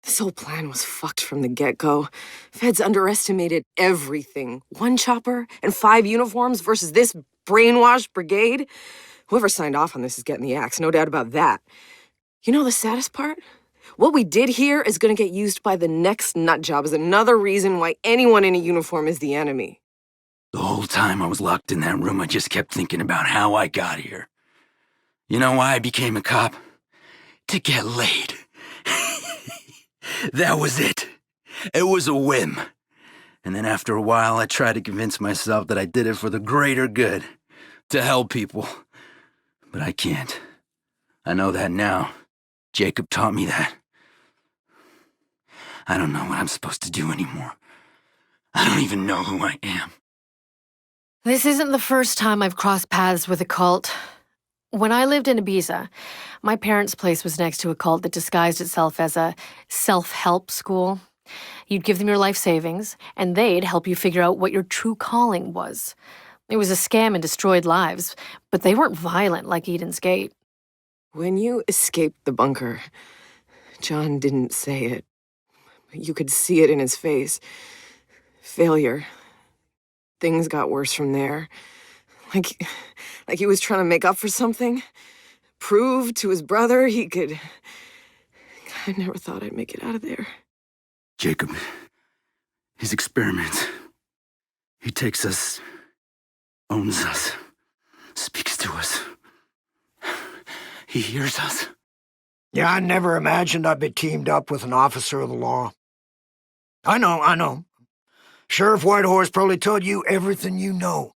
This whole plan was fucked from the get-go. Feds underestimated everything. 1 chopper and 5 uniforms versus this brainwashed brigade. Whoever signed off on this is getting the axe, no doubt about that. You know the saddest part? What we did here is gonna get used by the next nut job as another reason why anyone in a uniform is the enemy. The whole time I was locked in that room, I just kept thinking about how I got here. You know why I became a cop? To get laid. That was it. It was a whim. And then after a while, I tried to convince myself that I did it for the greater good, to help people. But I can't. I know that now. Jacob taught me that. I don't know what I'm supposed to do anymore. I don't even know who I am. This isn't the first time I've crossed paths with a cult. When I lived in Ibiza, my parents' place was next to a cult that disguised itself as a self-help school. You'd give them your life savings, and they'd help you figure out what your true calling was. It was a scam and destroyed lives, but they weren't violent like Eden's Gate. When you escaped the bunker, John didn't say it. You could see it in his face. Failure. Things got worse from there. Like he was trying to make up for something. Prove to his brother he could... I never thought I'd make it out of there. Jacob, his experiments. He takes us, owns us, speaks to us. He hears us. Yeah, I never imagined I'd be teamed up with an officer of the law. I know. Sheriff Whitehorse probably told you everything you know.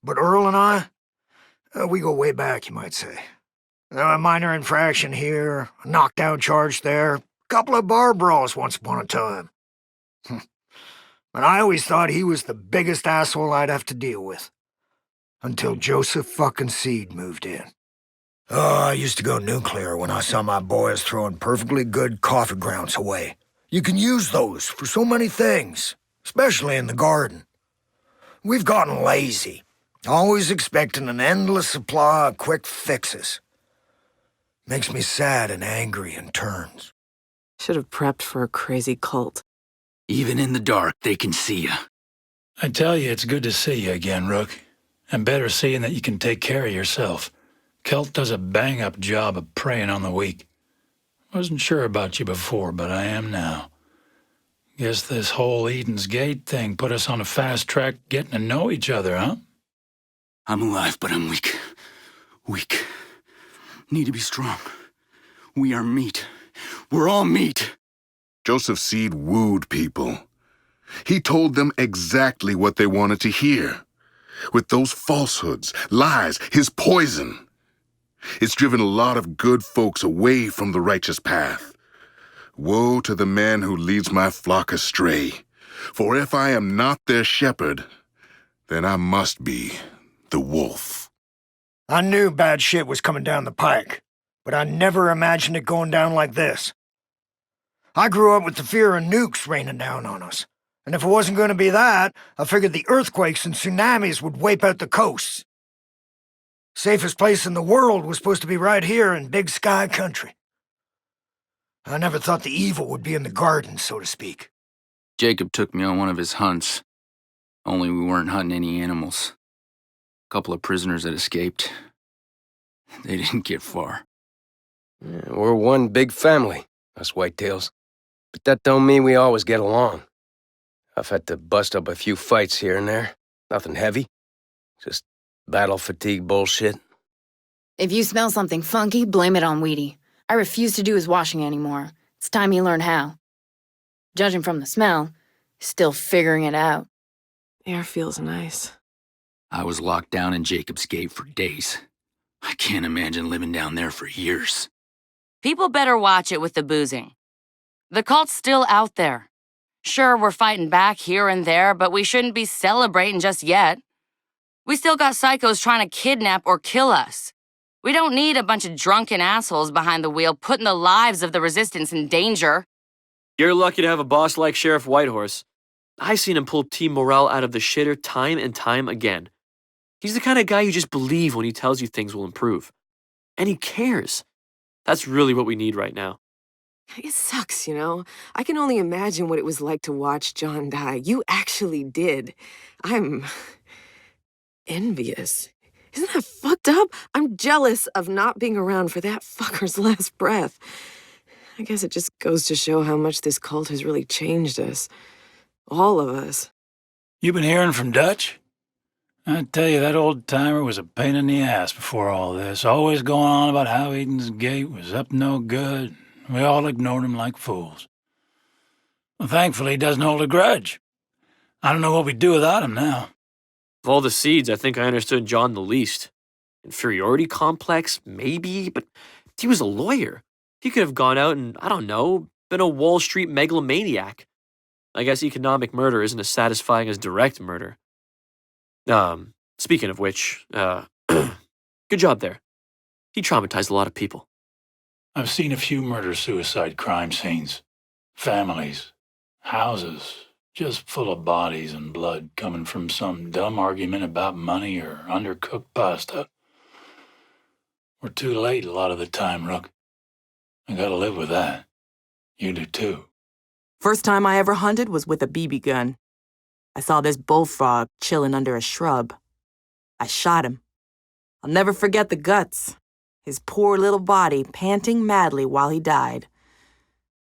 But Earl and I, we go way back, you might say. A minor infraction here, a knockdown charge there, a couple of bar brawls once upon a time. But I always thought he was the biggest asshole I'd have to deal with. Until Joseph fucking Seed moved in. Oh, I used to go nuclear when I saw my boys throwing perfectly good coffee grounds away. You can use those for so many things, especially in the garden. We've gotten lazy, always expecting an endless supply of quick fixes. Makes me sad and angry in turns. Should have prepped for a crazy cult. Even in the dark, they can see you. I tell you, it's good to see you again, Rook. And better seeing that you can take care of yourself. Celt does a bang-up job of preying on the weak. Wasn't sure about you before, but I am now. Guess this whole Eden's Gate thing put us on a fast track getting to know each other, huh? I'm alive, but I'm weak. Weak. Need to be strong. We are meat. We're all meat. Joseph Seed wooed people. He told them exactly what they wanted to hear. With those falsehoods, lies, his poison. It's driven a lot of good folks away from the righteous path. Woe to the man who leads my flock astray. For if I am not their shepherd, then I must be the wolf. I knew bad shit was coming down the pike, but I never imagined it going down like this. I grew up with the fear of nukes raining down on us. And if it wasn't going to be that, I figured the earthquakes and tsunamis would wipe out the coasts. Safest place in the world was supposed to be right here in Big Sky Country. I never thought the evil would be in the garden, so to speak. Jacob took me on one of his hunts. Only we weren't hunting any animals. A couple of prisoners had escaped. They didn't get far. Yeah, we're one big family, us whitetails. But that don't mean we always get along. I've had to bust up a few fights here and there. Nothing heavy. Just battle fatigue bullshit. If you smell something funky, blame it on Weedy. I refuse to do his washing anymore. It's time he learned how. Judging from the smell, still figuring it out. Air feels nice. I was locked down in Jacob's Gate for days. I can't imagine living down there for years. People better watch it with the boozing. The cult's still out there. Sure, we're fighting back here and there, but we shouldn't be celebrating just yet. We still got psychos trying to kidnap or kill us. We don't need a bunch of drunken assholes behind the wheel putting the lives of the resistance in danger. You're lucky to have a boss like Sheriff Whitehorse. I've seen him pull team morale out of the shitter time and time again. He's the kind of guy you just believe when he tells you things will improve. And he cares. That's really what we need right now. It sucks, you know? I can only imagine what it was like to watch John die. You actually did. I'm envious. Isn't that fucked up? I'm jealous of not being around for that fucker's last breath. I guess it just goes to show how much this cult has really changed us. All of us. You been hearing from Dutch? I tell you, that old-timer was a pain in the ass before all this, always going on about how Eden's Gate was up no good. We all ignored him like fools. Well, thankfully, he doesn't hold a grudge. I don't know what we'd do without him now. Of all the seeds, I think I understood John the least. Inferiority complex, maybe, but he was a lawyer. He could have gone out and, I don't know, been a Wall Street megalomaniac. I guess economic murder isn't as satisfying as direct murder. Speaking of which, good job there. He traumatized a lot of people. I've seen a few murder-suicide crime scenes. Families, houses, just full of bodies and blood coming from some dumb argument about money or undercooked pasta. We're too late a lot of the time, Rook. I gotta live with that. You do too. First time I ever hunted was with a BB gun. I saw this bullfrog chilling under a shrub. I shot him. I'll never forget the guts. His poor little body panting madly while he died.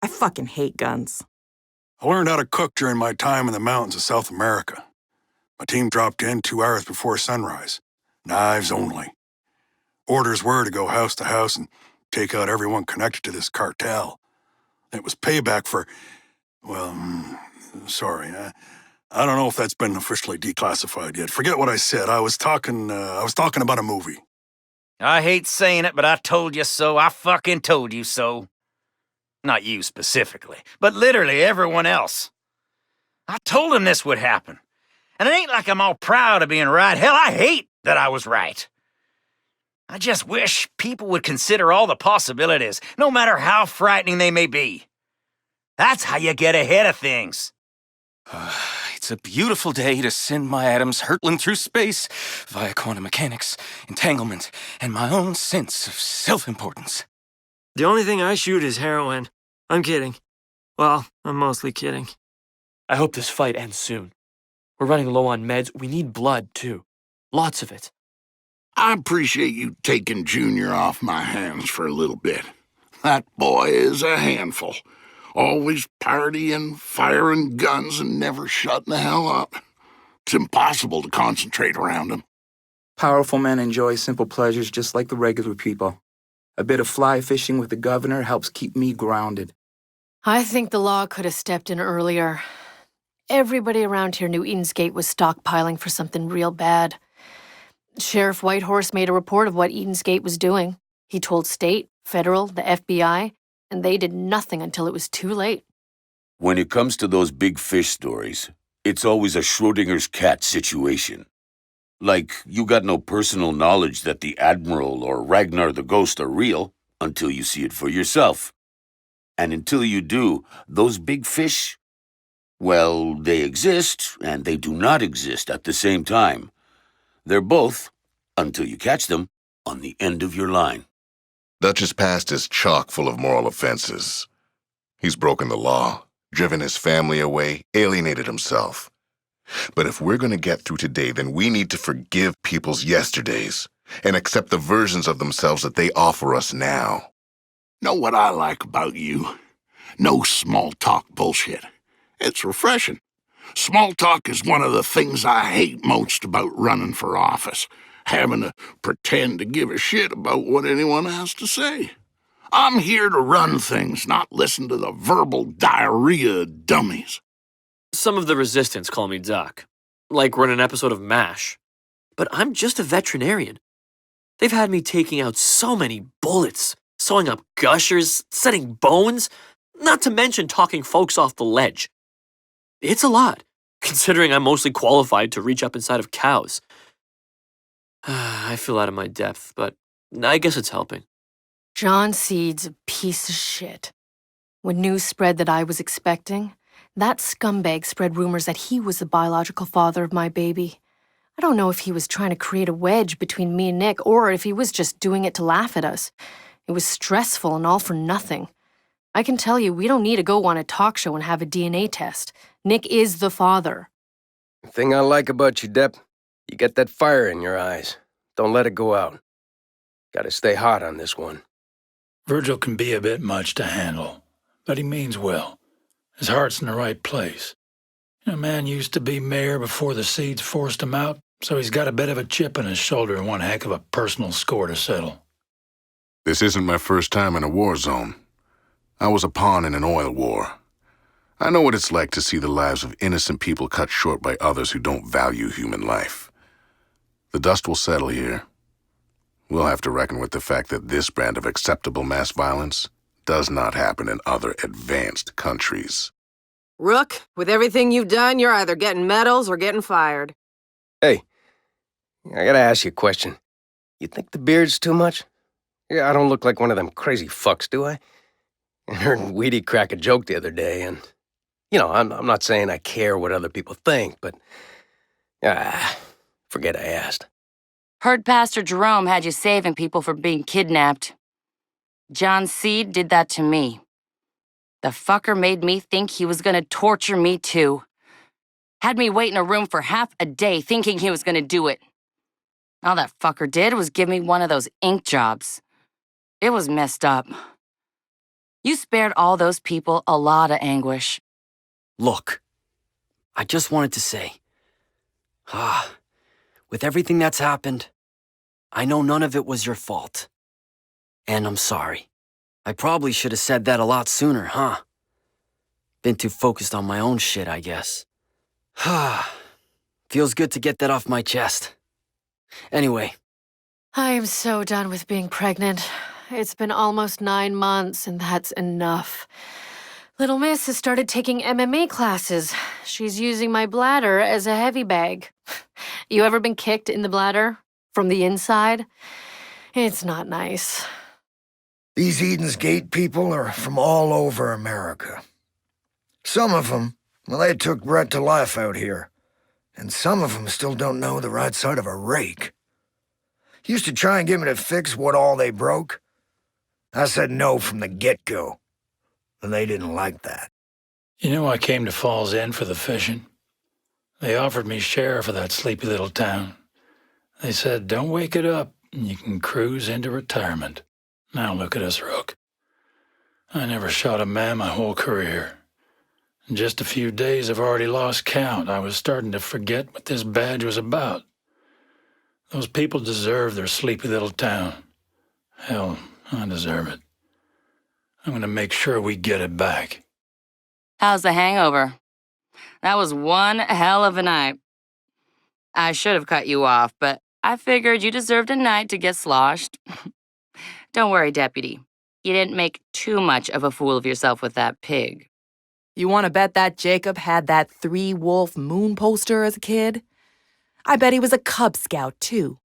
I fucking hate guns. I learned how to cook during my time in the mountains of South America. My team dropped in 2 hours before sunrise. Knives only. Orders were to go house to house and take out everyone connected to this cartel. It was payback for, well, sorry. I don't know if that's been officially declassified yet. Forget what I said. I was talking about a movie. I hate saying it, but I told you so. I fucking told you so. Not you specifically, but literally everyone else. I told him this would happen. And it ain't like I'm all proud of being right. Hell, I hate that I was right. I just wish people would consider all the possibilities, no matter how frightening they may be. That's how you get ahead of things. It's a beautiful day to send my atoms hurtling through space via quantum mechanics, entanglement, and my own sense of self-importance. The only thing I shoot is heroin. I'm kidding. Well, I'm mostly kidding. I hope this fight ends soon. We're running low on meds. We need blood, too. Lots of it. I appreciate you taking Junior off my hands for a little bit. That boy is a handful. Always partying, firing guns, and never shutting the hell up. It's impossible to concentrate around him. Powerful men enjoy simple pleasures just like the regular people. A bit of fly fishing with the governor helps keep me grounded. I think the law could have stepped in earlier. Everybody around here knew Eden's Gate was stockpiling for something real bad. Sheriff Whitehorse made a report of what Eden's Gate was doing. He told state, federal, the FBI, and they did nothing until it was too late. When it comes to those big fish stories, it's always a Schrodinger's cat situation. Like, you got no personal knowledge that the Admiral or Ragnar the Ghost are real until you see it for yourself. And until you do, those big fish, well, they exist and they do not exist at the same time. They're both, until you catch them, on the end of your line. Dutch's past is chock full of moral offenses. He's broken the law, driven his family away, alienated himself. But if we're going to get through today, then we need to forgive people's yesterdays and accept the versions of themselves that they offer us now. Know what I like about you? No small talk bullshit. It's refreshing. Small talk is one of the things I hate most about running for office. Having to pretend to give a shit about what anyone has to say. I'm here to run things, not listen to the verbal diarrhea of dummies. Some of the resistance call me Doc, like we're in an episode of MASH. But I'm just a veterinarian. They've had me taking out so many bullets, sewing up gushers, setting bones, not to mention talking folks off the ledge. It's a lot, considering I'm mostly qualified to reach up inside of cows. I feel out of my depth, but I guess it's helping. John Seed's a piece of shit. When news spread that I was expecting, that scumbag spread rumors that he was the biological father of my baby. I don't know if he was trying to create a wedge between me and Nick, or if he was just doing it to laugh at us. It was stressful and all for nothing. I can tell you, we don't need to go on a talk show and have a DNA test. Nick is the father. The thing I like about you, Depp, you get that fire in your eyes. Don't let it go out. Gotta stay hot on this one. Virgil can be a bit much to handle, but he means well. His heart's in the right place. A man used to be mayor before the seeds forced him out, so he's got a bit of a chip on his shoulder and one heck of a personal score to settle. This isn't my first time in a war zone. I was a pawn in an oil war. I know what it's like to see the lives of innocent people cut short by others who don't value human life. The dust will settle here. We'll have to reckon with the fact that this brand of acceptable mass violence does not happen in other advanced countries. Rook, with everything you've done, you're either getting medals or getting fired. Hey, I gotta ask you a question. You think the beard's too much? Yeah, I don't look like one of them crazy fucks, do I? I heard Weedy crack a joke the other day, and, I'm not saying I care what other people think, but, forget I asked. Heard Pastor Jerome had you saving people from being kidnapped. John Seed did that to me. The fucker made me think he was gonna torture me too. Had me wait in a room for half a day thinking he was gonna do it. All that fucker did was give me one of those ink jobs. It was messed up. You spared all those people a lot of anguish. Look, I just wanted to say, with everything that's happened, I know none of it was your fault. And I'm sorry. I probably should have said that a lot sooner, huh? Been too focused on my own shit, I guess. Feels good to get that off my chest. Anyway. I am so done with being pregnant. It's been almost 9 months, and that's enough. Little Miss has started taking MMA classes. She's using my bladder as a heavy bag. You ever been kicked in the bladder? From the inside? It's not nice. These Eden's Gate people are from all over America. Some of them, they took Brett to life out here. And some of them still don't know the right side of a rake. Used to try and get me to fix what all they broke. I said no from the get-go. And they didn't like that. I came to Falls End for the fishing. They offered me sheriff of that sleepy little town. They said, don't wake it up, and you can cruise into retirement. Now look at us, Rook. I never shot a man my whole career. In just a few days, I've already lost count. I was starting to forget what this badge was about. Those people deserve their sleepy little town. Hell, I deserve it. I'm gonna make sure we get it back. How's the hangover? That was one hell of a night. I should have cut you off, but I figured you deserved a night to get sloshed. Don't worry, Deputy. You didn't make too much of a fool of yourself with that pig. You want to bet that Jacob had that 3-wolf moon poster as a kid? I bet he was a Cub Scout, too.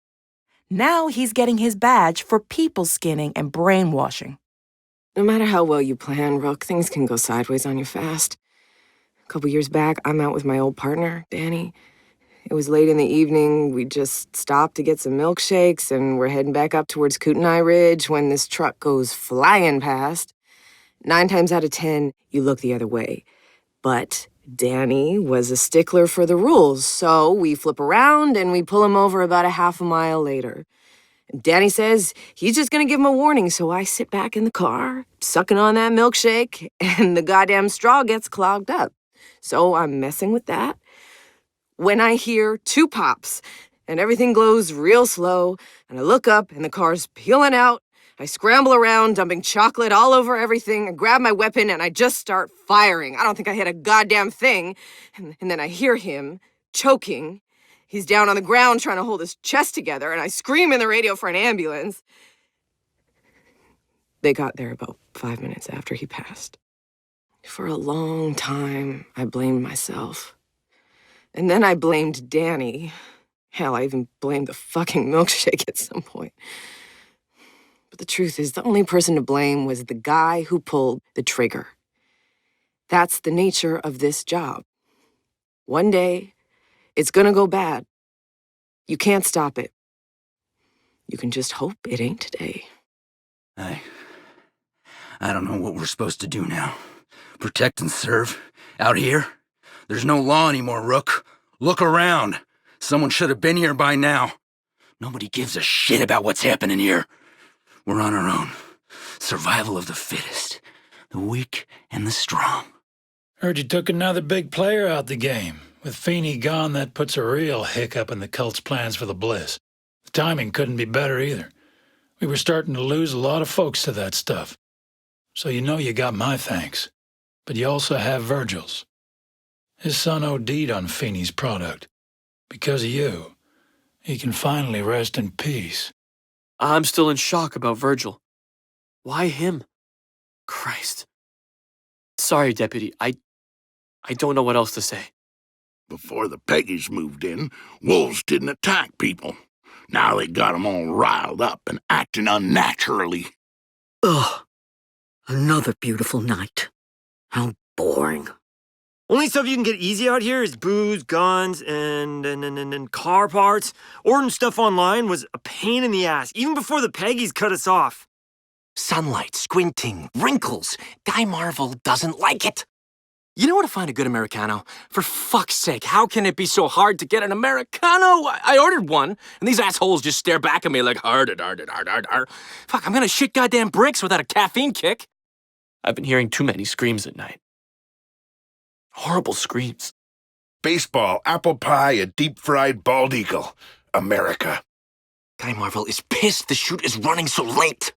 Now he's getting his badge for people skinning and brainwashing. No matter how well you plan, Rook, things can go sideways on you fast. A couple years back, I'm out with my old partner, Danny. It was late in the evening. We just stopped to get some milkshakes, and we're heading back up towards Kootenai Ridge when this truck goes flying past. 9 times out of 10, you look the other way. But Danny was a stickler for the rules, so we flip around and we pull him over about a half a mile later. Danny says he's just gonna give him a warning, so I sit back in the car, sucking on that milkshake, and the goddamn straw gets clogged up. So I'm messing with that. When I hear 2 pops, and everything glows real slow, and I look up and the car's peeling out, I scramble around, dumping chocolate all over everything, I grab my weapon and I just start firing. I don't think I hit a goddamn thing. And then I hear him choking. He's down on the ground trying to hold his chest together, and I scream in the radio for an ambulance. They got there about 5 minutes after he passed. For a long time, I blamed myself. And then I blamed Danny. Hell, I even blamed the fucking milkshake at some point. But the truth is, the only person to blame was the guy who pulled the trigger. That's the nature of this job. One day, it's gonna go bad. You can't stop it. You can just hope it ain't today. I don't know what we're supposed to do now. Protect and serve? Out here? There's no law anymore, Rook. Look around. Someone should have been here by now. Nobody gives a shit about what's happening here. We're on our own. Survival of the fittest. The weak and the strong. Heard you took another big player out the game. With Feeney gone, that puts a real hiccup in the cult's plans for the Bliss. The timing couldn't be better either. We were starting to lose a lot of folks to that stuff. So you know you got my thanks. But you also have Virgil's. His son OD'd on Feeney's product. Because of you, he can finally rest in peace. I'm still in shock about Virgil. Why him? Christ. Sorry, Deputy. I don't know what else to say. Before the Peggies moved in, wolves didn't attack people. Now they got 'em all riled up and acting unnaturally. Ugh. Another beautiful night. How boring. Only stuff you can get easy out here is booze, guns, and car parts. Ordering stuff online was a pain in the ass, even before the Peggies cut us off. Sunlight, squinting, wrinkles. Guy Marvel doesn't like it. You know where to find a good Americano? For fuck's sake, how can it be so hard to get an Americano? I ordered one, and these assholes just stare back at me like, hard. Fuck, I'm gonna shit goddamn bricks without a caffeine kick. I've been hearing too many screams at night. Horrible screams. Baseball, apple pie, a deep-fried bald eagle. America. Guy Marvel is pissed the shoot is running so late.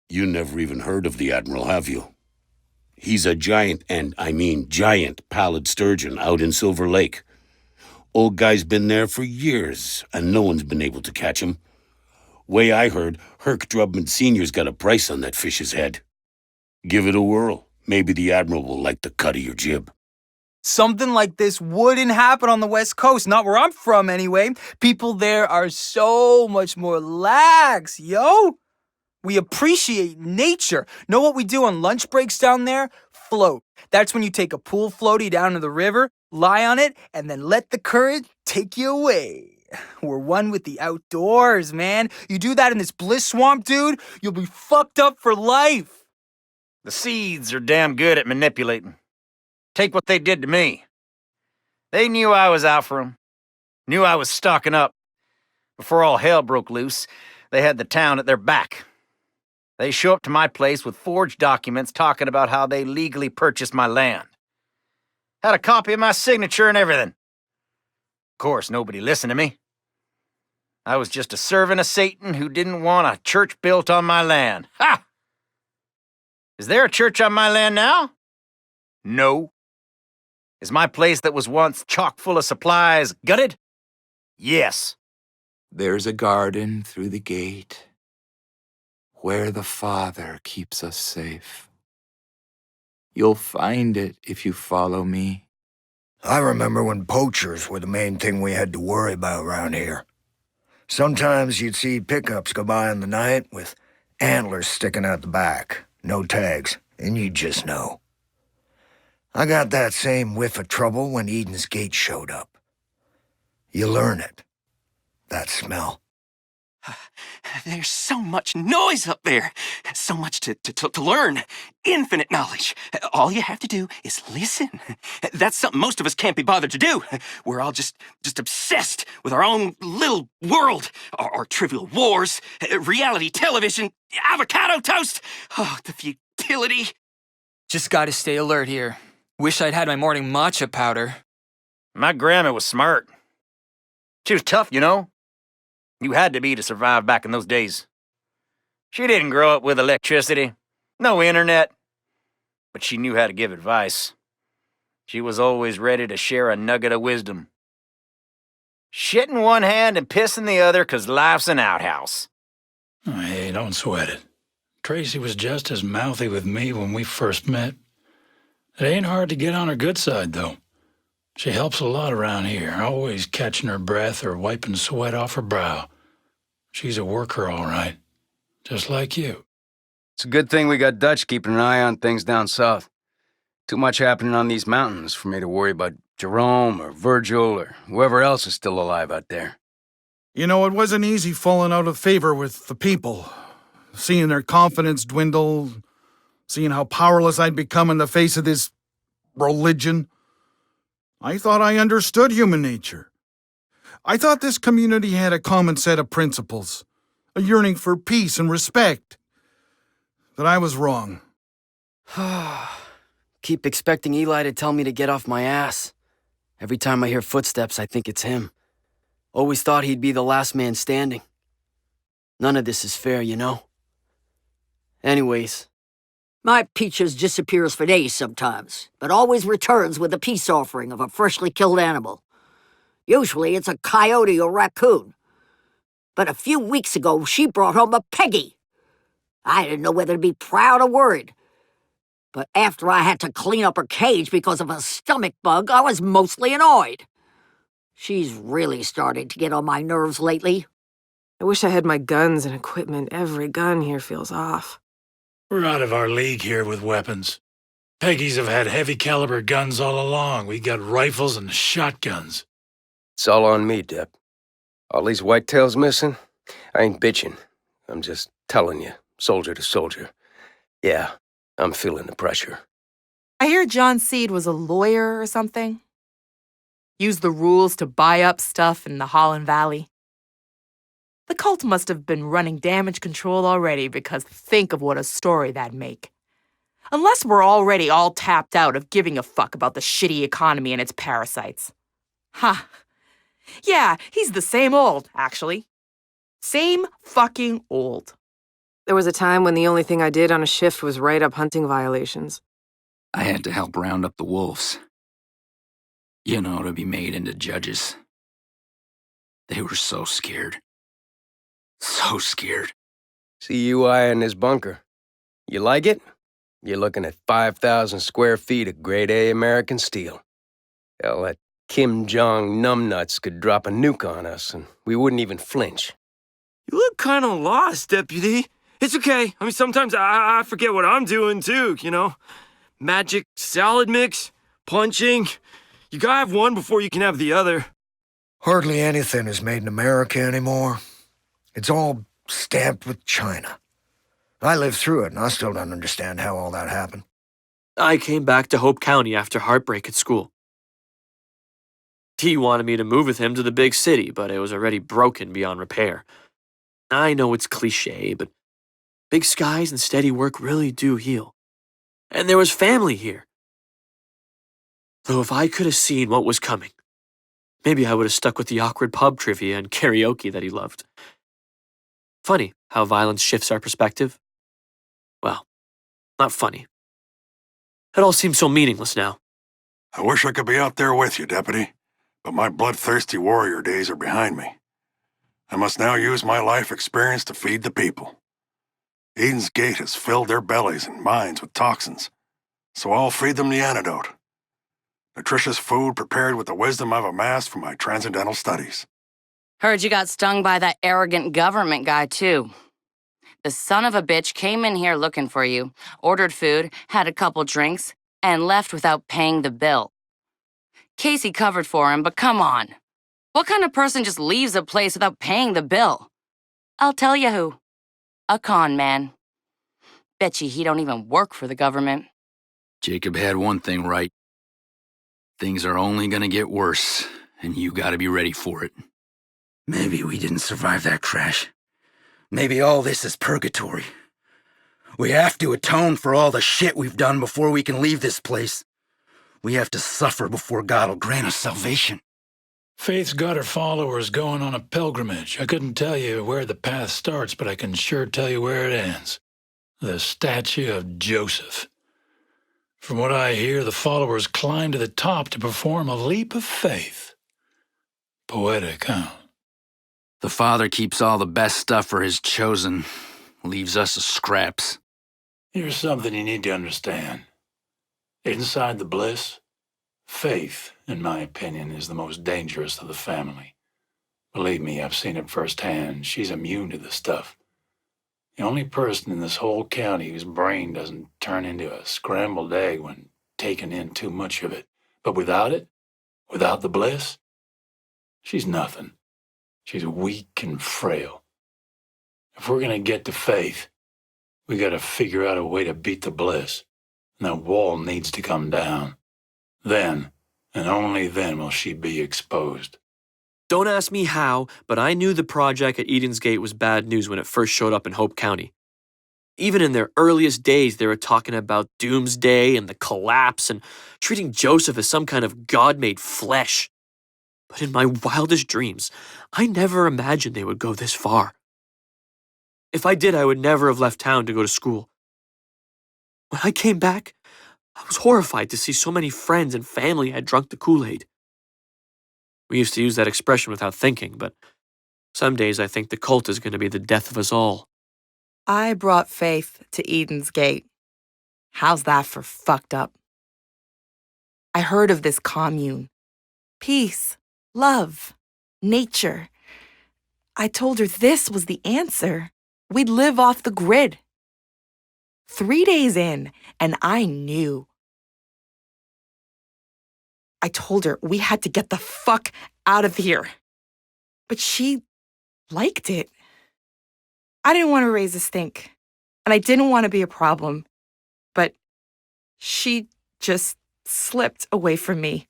You never even heard of the Admiral, have you? He's a giant, and I mean giant, pallid sturgeon out in Silver Lake. Old guy's been there for years, and no one's been able to catch him. Way I heard, Herc Drubman Sr.'s got a price on that fish's head. Give it a whirl. Maybe the Admiral will like the cut of your jib. Something like this wouldn't happen on the West Coast, not where I'm from anyway. People there are so much more lax, yo. We appreciate nature. Know what we do on lunch breaks down there? Float. That's when you take a pool floaty down to the river, lie on it, and then let the current take you away. We're one with the outdoors, man. You do that in this Bliss Swamp, dude, you'll be fucked up for life. The seeds are damn good at manipulating. Take what they did to me. They knew I was out for them. Knew I was stocking up. Before all hell broke loose, they had the town at their back. They show up to my place with forged documents talking about how they legally purchased my land. Had a copy of my signature and everything. Of course, nobody listened to me. I was just a servant of Satan who didn't want a church built on my land. Ha! Is there a church on my land now? No. Is my place that was once chock full of supplies gutted? Yes. There's a garden through the gate where the Father keeps us safe. You'll find it if you follow me. I remember when poachers were the main thing we had to worry about around here. Sometimes you'd see pickups go by in the night with antlers sticking out the back, no tags, and you'd just know. I got that same whiff of trouble when Eden's Gate showed up. You learn it. That smell. There's so much noise up there. So much to learn. Infinite knowledge. All you have to do is listen. That's something most of us can't be bothered to do. We're all just obsessed with our own little world. Our trivial wars, reality television, avocado toast. Oh, the futility. Just gotta stay alert here. Wish I'd had my morning matcha powder. My grandma was smart. She was tough, you know. You had to be to survive back in those days. She didn't grow up with electricity, no internet, but she knew how to give advice. She was always ready to share a nugget of wisdom. Shit in one hand and piss in the other 'cause life's an outhouse. Hey, don't sweat it. Tracy was just as mouthy with me when we first met. It ain't hard to get on her good side, though. She helps a lot around here, always catching her breath or wiping sweat off her brow. She's a worker, all right. Just like you. It's a good thing we got Dutch keeping an eye on things down south. Too much happening on these mountains for me to worry about Jerome or Virgil or whoever else is still alive out there. You know, it wasn't easy falling out of favor with the people. Seeing their confidence dwindle, seeing how powerless I'd become in the face of this religion. I thought I understood human nature. I thought this community had a common set of principles, a yearning for peace and respect. But I was wrong. Keep expecting Eli to tell me to get off my ass. Every time I hear footsteps, I think it's him. Always thought he'd be the last man standing. None of this is fair, you know? Anyways. My Peaches disappears for days sometimes, but always returns with a peace offering of a freshly killed animal. Usually it's a coyote or raccoon. But a few weeks ago, she brought home a Peggy. I didn't know whether to be proud or worried. But after I had to clean up her cage because of a stomach bug, I was mostly annoyed. She's really starting to get on my nerves lately. I wish I had my guns and equipment. Every gun here feels off. We're out of our league here with weapons. Peggies have had heavy caliber guns all along. We got rifles and shotguns. It's all on me, Dep. All these whitetails missing? I ain't bitching. I'm just telling you, soldier to soldier. Yeah, I'm feeling the pressure. I hear John Seed was a lawyer or something. Used the rules to buy up stuff in the Holland Valley. The cult must have been running damage control already, because think of what a story that'd make. Unless we're already all tapped out of giving a fuck about the shitty economy and its parasites. Ha. Yeah, he's the same old, actually. Same fucking old. There was a time when the only thing I did on a shift was write up hunting violations. I had to help round up the wolves. You know, to be made into judges. They were so scared. So scared. See UI in this bunker. You like it? You're looking at 5,000 square feet of grade A American steel. Hell, that Kim Jong numbnuts could drop a nuke on us and we wouldn't even flinch. You look kind of lost, Deputy. It's okay. I mean, sometimes I forget what I'm doing too, you know? Magic salad mix, punching. You gotta have one before you can have the other. Hardly anything is made in America anymore. It's all stamped with China. I lived through it, and I still don't understand how all that happened. I came back to Hope County after heartbreak at school. T wanted me to move with him to the big city, but it was already broken beyond repair. I know it's cliché, but big skies and steady work really do heal. And there was family here. Though if I could have seen what was coming, maybe I would have stuck with the awkward pub trivia and karaoke that he loved. Funny how violence shifts our perspective. Well, not funny. It all seems so meaningless now. I wish I could be out there with you, Deputy, but my bloodthirsty warrior days are behind me. I must now use my life experience to feed the people. Eden's Gate has filled their bellies and minds with toxins, so I'll feed them the antidote. Nutritious food prepared with the wisdom I've amassed from my transcendental studies. Heard you got stung by that arrogant government guy, too. The son of a bitch came in here looking for you, ordered food, had a couple drinks, and left without paying the bill. Casey covered for him, but come on. What kind of person just leaves a place without paying the bill? I'll tell you who. A con man. Bet you he don't even work for the government. Jacob had one thing right. Things are only gonna get worse, and you gotta be ready for it. Maybe we didn't survive that crash. Maybe all this is purgatory. We have to atone for all the shit we've done before we can leave this place. We have to suffer before God will grant us salvation. Faith's got her followers going on a pilgrimage. I couldn't tell you where the path starts, but I can sure tell you where it ends. The statue of Joseph. From what I hear, the followers climb to the top to perform a leap of faith. Poetic, huh? The Father keeps all the best stuff for his chosen, leaves us the scraps. Here's something you need to understand. Inside the bliss, faith, in my opinion, is the most dangerous of the family. Believe me, I've seen it firsthand. She's immune to the stuff. The only person in this whole county whose brain doesn't turn into a scrambled egg when taking in too much of it. But without it, without the bliss, she's nothing. She's weak and frail. If we're gonna get to faith, We gotta figure out a way to beat the bliss. And that wall needs to come down. Then, and only then, will she be exposed. Don't ask me how, but I knew the project at Eden's Gate was bad news when it first showed up in Hope County. Even in their earliest days, they were talking about doomsday and the collapse and treating Joseph as some kind of God-made flesh. But in my wildest dreams, I never imagined they would go this far. If I did, I would never have left town to go to school. When I came back, I was horrified to see so many friends and family had drunk the Kool-Aid. We used to use that expression without thinking, but some days I think the cult is going to be the death of us all. I brought faith to Eden's Gate. How's that for fucked up? I heard of this commune. Peace, love, nature. I told her this was the answer. We'd live off the grid. 3 days in, and I knew. I told her we had to get the fuck out of here. But she liked it. I didn't want to raise a stink, and I didn't want to be a problem. But she just slipped away from me.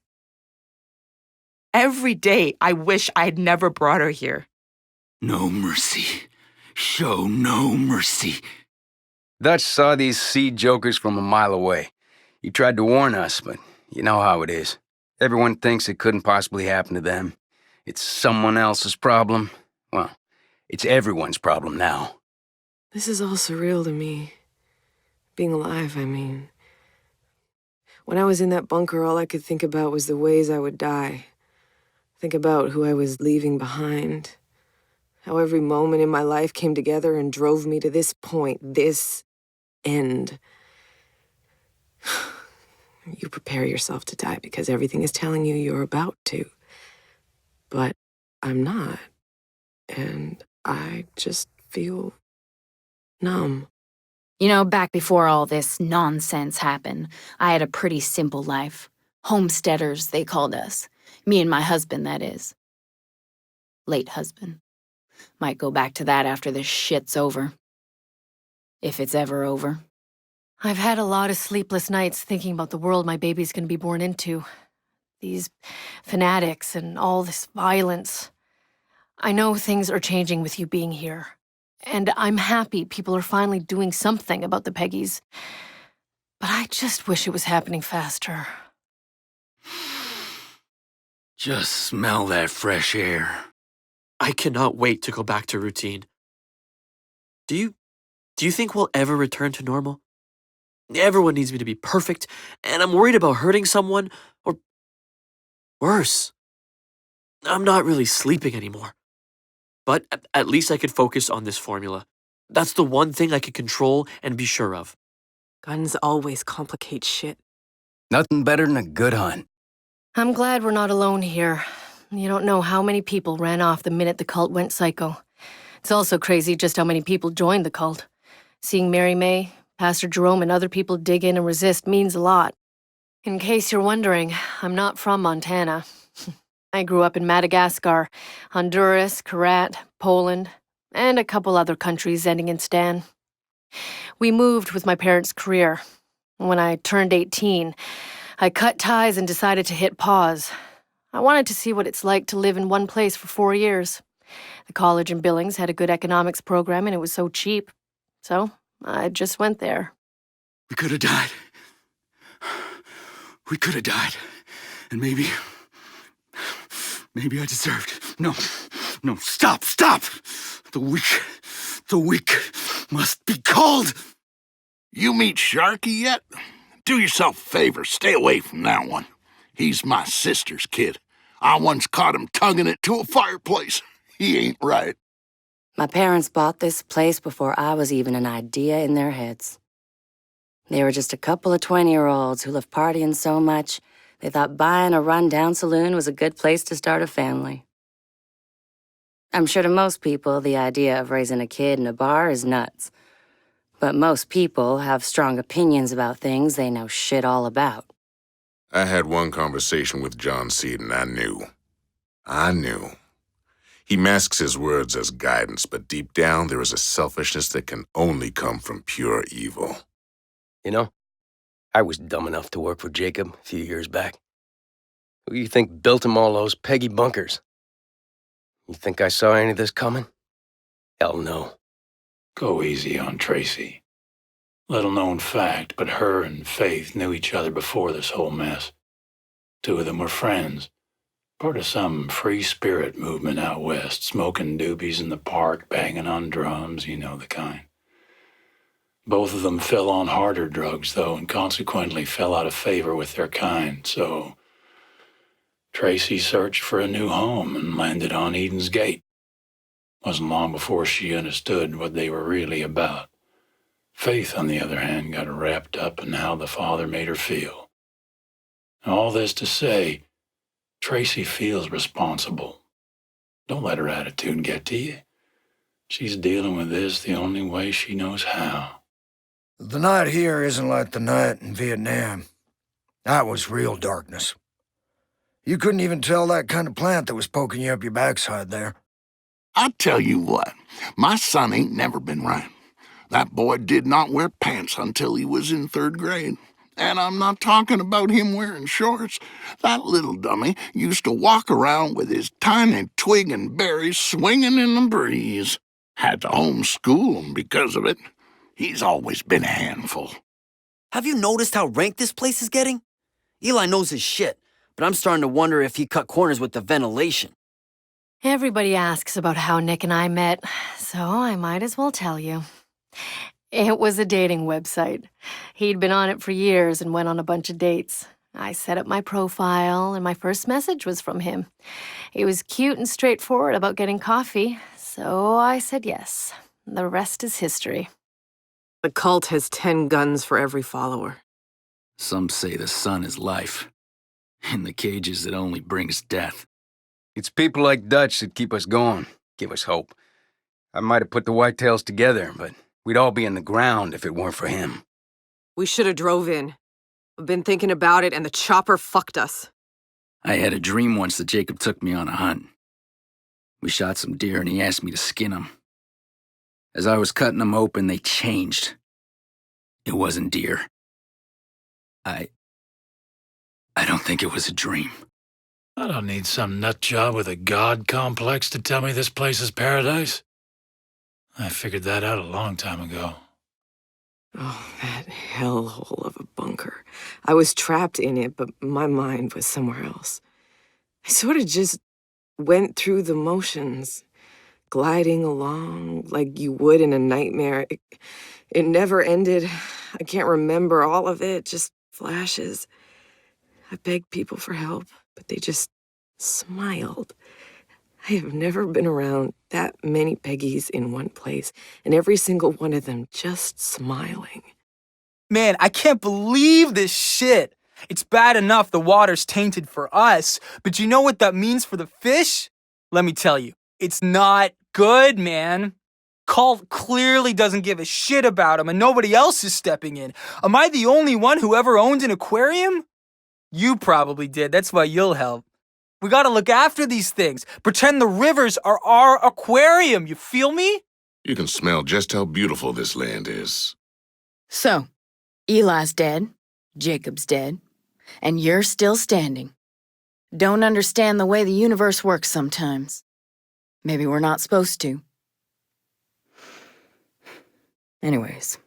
Every day, I wish I'd never brought her here. No mercy. Show no mercy. Dutch saw these seed jokers from a mile away. He tried to warn us, but you know how it is. Everyone thinks it couldn't possibly happen to them. It's someone else's problem. Well, it's everyone's problem now. This is all surreal to me. Being alive, I mean. When I was in that bunker, all I could think about was the ways I would die. Think about who I was leaving behind. How every moment in my life came together and drove me to this point, this end. You prepare yourself to die because everything is telling you you're about to. But I'm not. And I just feel numb. You know, back before all this nonsense happened, I had a pretty simple life. Homesteaders, they called us. Me and my husband, that is. Late husband. Might go back to that after this shit's over. If it's ever over. I've had a lot of sleepless nights thinking about the world my baby's gonna be born into. These fanatics and all this violence. I know things are changing with you being here. And I'm happy people are finally doing something about the Peggies. But I just wish it was happening faster. Just smell that fresh air. I cannot wait to go back to routine. Do you think we'll ever return to normal? Everyone needs me to be perfect, and I'm worried about hurting someone, or worse. I'm not really sleeping anymore. But at least I could focus on this formula. That's the one thing I could control and be sure of. Guns always complicate shit. Nothing better than a good hunt. I'm glad we're not alone here. You don't know how many people ran off the minute the cult went psycho. It's also crazy just how many people joined the cult. Seeing Mary May, Pastor Jerome, and other people dig in and resist means a lot. In case you're wondering, I'm not from Montana. I grew up in Madagascar, Honduras, Karat, Poland, and a couple other countries ending in Stan. We moved with my parents' career. When I turned 18, I cut ties and decided to hit pause. I wanted to see what it's like to live in one place for 4 years. The college in Billings had a good economics program and it was so cheap. So I just went there. We could have died. We could have died. And maybe I deserved it. No, stop. The weak must be called. You meet Sharky yet? Do yourself a favor, stay away from that one. He's my sister's kid. I once caught him tugging it to a fireplace. He ain't right. My parents bought this place before I was even an idea in their heads. They were just a couple of 20-year-olds who loved partying so much, they thought buying a rundown saloon was a good place to start a family. I'm sure to most people, the idea of raising a kid in a bar is nuts. But most people have strong opinions about things they know shit all about. I had one conversation with John Seed and I knew. He masks his words as guidance, but deep down there is a selfishness that can only come from pure evil. You know, I was dumb enough to work for Jacob a few years back. Who do you think built him all those Peggy bunkers? You think I saw any of this coming? Hell no. Go easy on Tracy. Little known fact, but her and Faith knew each other before this whole mess. Two of them were friends. Part of some free spirit movement out west, smoking doobies in the park, banging on drums, you know the kind. Both of them fell on harder drugs, though, and consequently fell out of favor with their kind, so Tracy searched for a new home and landed on Eden's Gate. Wasn't long before she understood what they were really about. Faith, on the other hand, got wrapped up in how the father made her feel. All this to say, Tracy feels responsible. Don't let her attitude get to you. She's dealing with this the only way she knows how. The night here isn't like the night in Vietnam. That was real darkness. You couldn't even tell that kind of plant that was poking you up your backside there. I tell you what, my son ain't never been right. That boy did not wear pants until he was in 3rd grade. And I'm not talking about him wearing shorts. That little dummy used to walk around with his tiny twig and berries swinging in the breeze. Had to homeschool him because of it. He's always been a handful. Have you noticed how rank this place is getting? Eli knows his shit, but I'm starting to wonder if he cut corners with the ventilation. Everybody asks about how Nick and I met, so I might as well tell you. It was a dating website. He'd been on it for years and went on a bunch of dates. I set up my profile, and my first message was from him. He was cute and straightforward about getting coffee, so I said yes. The rest is history. The cult has 10 guns for every follower. Some say the sun is life. In the cages, it only brings death. It's people like Dutch that keep us going, give us hope. I might have put the whitetails together, but we'd all be in the ground if it weren't for him. We should have drove in. I've been thinking about it, and the chopper fucked us. I had a dream once that Jacob took me on a hunt. We shot some deer, and he asked me to skin them. As I was cutting them open, they changed. It wasn't deer. I don't think it was a dream. I don't need some nut job with a god complex to tell me this place is paradise. I figured that out a long time ago. Oh, that hellhole of a bunker. I was trapped in it, but my mind was somewhere else. I sort of just went through the motions, gliding along like you would in a nightmare. It never ended. I can't remember all of it, just flashes. I begged people for help, but they just smiled. I have never been around that many Peggies in one place, and every single one of them just smiling. Man, I can't believe this shit. It's bad enough the water's tainted for us, but you know what that means for the fish? Let me tell you, it's not good, man. Cult clearly doesn't give a shit about them, and nobody else is stepping in. Am I the only one who ever owned an aquarium? You probably did. That's why you'll help. We gotta look after these things. Pretend the rivers are our aquarium. You feel me? You can smell just how beautiful this land is. So, Eli's dead, Jacob's dead, and you're still standing. Don't understand the way the universe works sometimes. Maybe we're not supposed to. Anyways.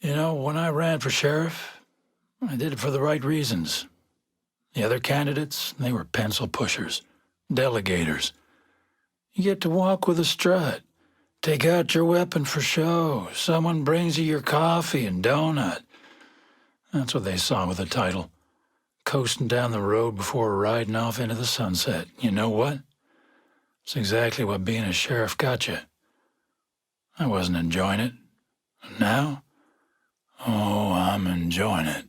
You know, when I ran for sheriff, I did it for the right reasons. The other candidates, they were pencil pushers, delegators. You get to walk with a strut. Take out your weapon for show. Someone brings you your coffee and donut. That's what they saw with the title. Coasting down the road before riding off into the sunset. You know what? It's exactly what being a sheriff got you. I wasn't enjoying it. And now? Oh, I'm enjoying it.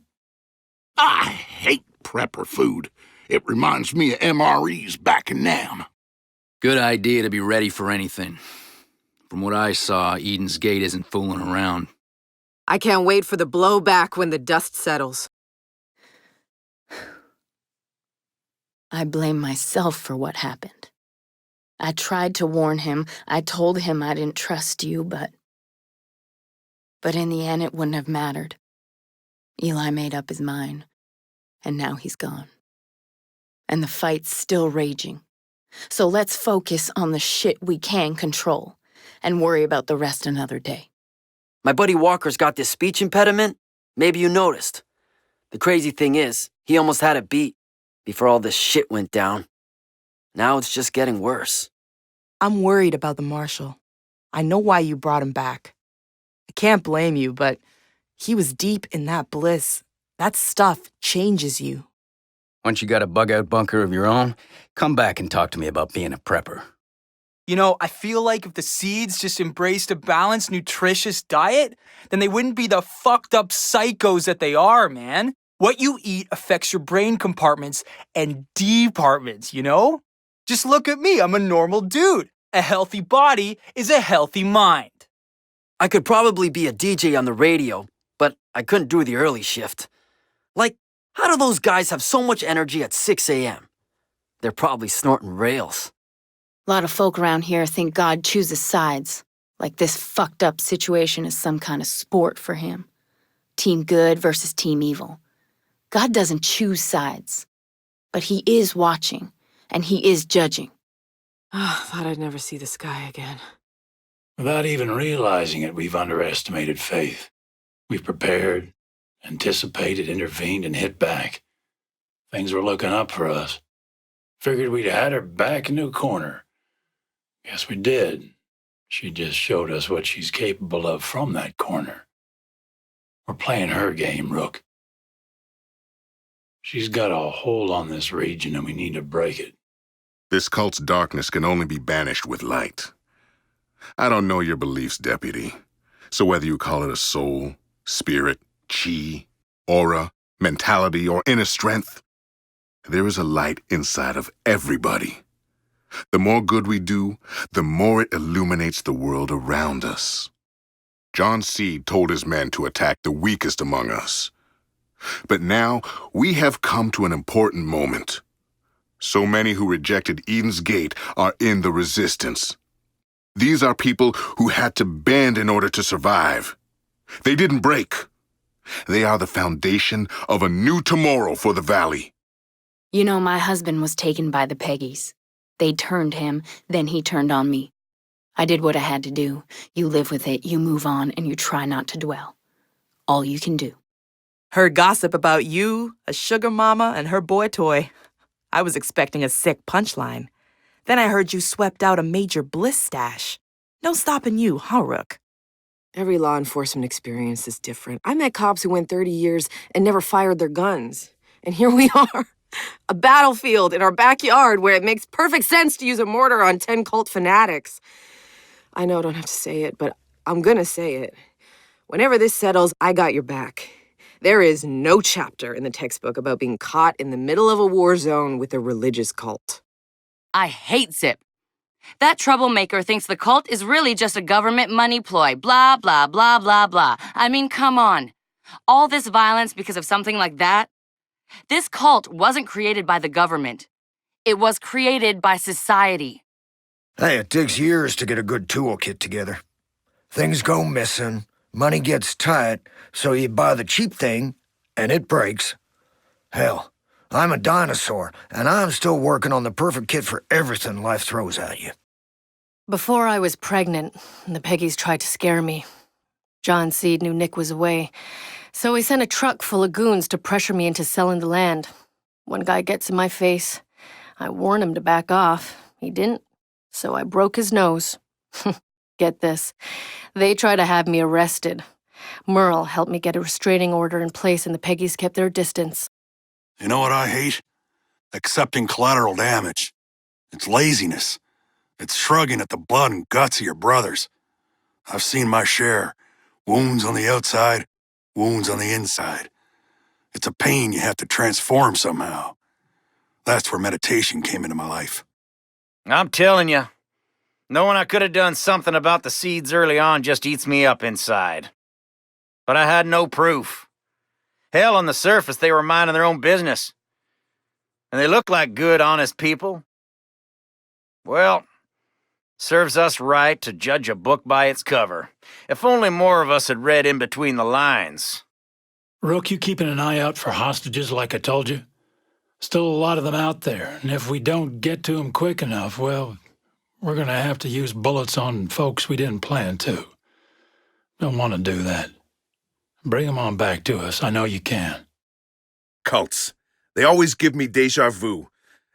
I hate prepper food. It reminds me of MREs back in Nam. Good idea to be ready for anything. From what I saw, Eden's Gate isn't fooling around. I can't wait for the blowback when the dust settles. I blame myself for what happened. I tried to warn him. I told him I didn't trust you, but in the end, it wouldn't have mattered. Eli made up his mind, and now he's gone. And the fight's still raging. So let's focus on the shit we can control and worry about the rest another day. My buddy Walker's got this speech impediment. Maybe you noticed. The crazy thing is, he almost had it beat before all this shit went down. Now it's just getting worse. I'm worried about the marshal. I know why you brought him back. I can't blame you, but he was deep in that bliss. That stuff changes you. Once you got a bug-out bunker of your own, come back and talk to me about being a prepper. You know, I feel like if the seeds just embraced a balanced, nutritious diet, then they wouldn't be the fucked up psychos that they are, man. What you eat affects your brain compartments and departments, you know? Just look at me, I'm a normal dude. A healthy body is a healthy mind. I could probably be a DJ on the radio, but I couldn't do the early shift. Like, how do those guys have so much energy at 6 a.m.? They're probably snorting rails. A lot of folk around here think God chooses sides, like this fucked up situation is some kind of sport for him. Team good versus team evil. God doesn't choose sides, but he is watching, and he is judging. Thought I'd never see the sky again. Without even realizing it, we've underestimated faith. We've prepared, anticipated, intervened, and hit back. Things were looking up for us. Figured we'd had her back into a corner. Guess we did. She just showed us what she's capable of from that corner. We're playing her game, Rook. She's got a hold on this region and we need to break it. This cult's darkness can only be banished with light. I don't know your beliefs, Deputy. So whether you call it a soul, spirit, chi, aura, mentality, or inner strength, there is a light inside of everybody. The more good we do, the more it illuminates the world around us. John Seed told his men to attack the weakest among us. But now, we have come to an important moment. So many who rejected Eden's Gate are in the Resistance. These are people who had to bend in order to survive. They didn't break. They are the foundation of a new tomorrow for the Valley. You know, my husband was taken by the Peggies. They turned him, then he turned on me. I did what I had to do. You live with it, you move on, and you try not to dwell. All you can do. Heard gossip about you, a sugar mama, and her boy toy. I was expecting a sick punchline. Then I heard you swept out a major bliss stash. No stopping you, huh, Rook? Every law enforcement experience is different. I met cops who went 30 years and never fired their guns. And here we are, a battlefield in our backyard where it makes perfect sense to use a mortar on 10 cult fanatics. I know I don't have to say it, but I'm gonna say it. Whenever this settles, I got your back. There is no chapter in the textbook about being caught in the middle of a war zone with a religious cult. I hate Zip. That troublemaker thinks the cult is really just a government money ploy. Blah, blah, blah, blah, blah. I mean, come on. All this violence because of something like that? This cult wasn't created by the government. It was created by society. Hey, it takes years to get a good toolkit together. Things go missing, money gets tight, so you buy the cheap thing, and it breaks. Hell, I'm a dinosaur, and I'm still working on the perfect kit for everything life throws at you. Before I was pregnant, the Peggies tried to scare me. John Seed knew Nick was away, so he sent a truck full of goons to pressure me into selling the land. One guy gets in my face. I warned him to back off. He didn't, so I broke his nose. Get this. They tried to have me arrested. Merle helped me get a restraining order in place and the Peggies kept their distance. You know what I hate? Accepting collateral damage. It's laziness. It's shrugging at the blood and guts of your brothers. I've seen my share. Wounds on the outside, wounds on the inside. It's a pain you have to transform somehow. That's where meditation came into my life. I'm telling you, knowing I could have done something about the seeds early on just eats me up inside. But I had no proof. Hell, on the surface, they were minding their own business. And they looked like good, honest people. Well, Serves us right to judge a book by its cover. If only more of us had read in between the lines. Rook, you keeping an eye out for hostages like I told you? Still a lot of them out there, and if we don't get to them quick enough, well, we're gonna have to use bullets on folks we didn't plan to. Don't want to do that. Bring them on back to us. I know you can. Cults. They always give me deja vu.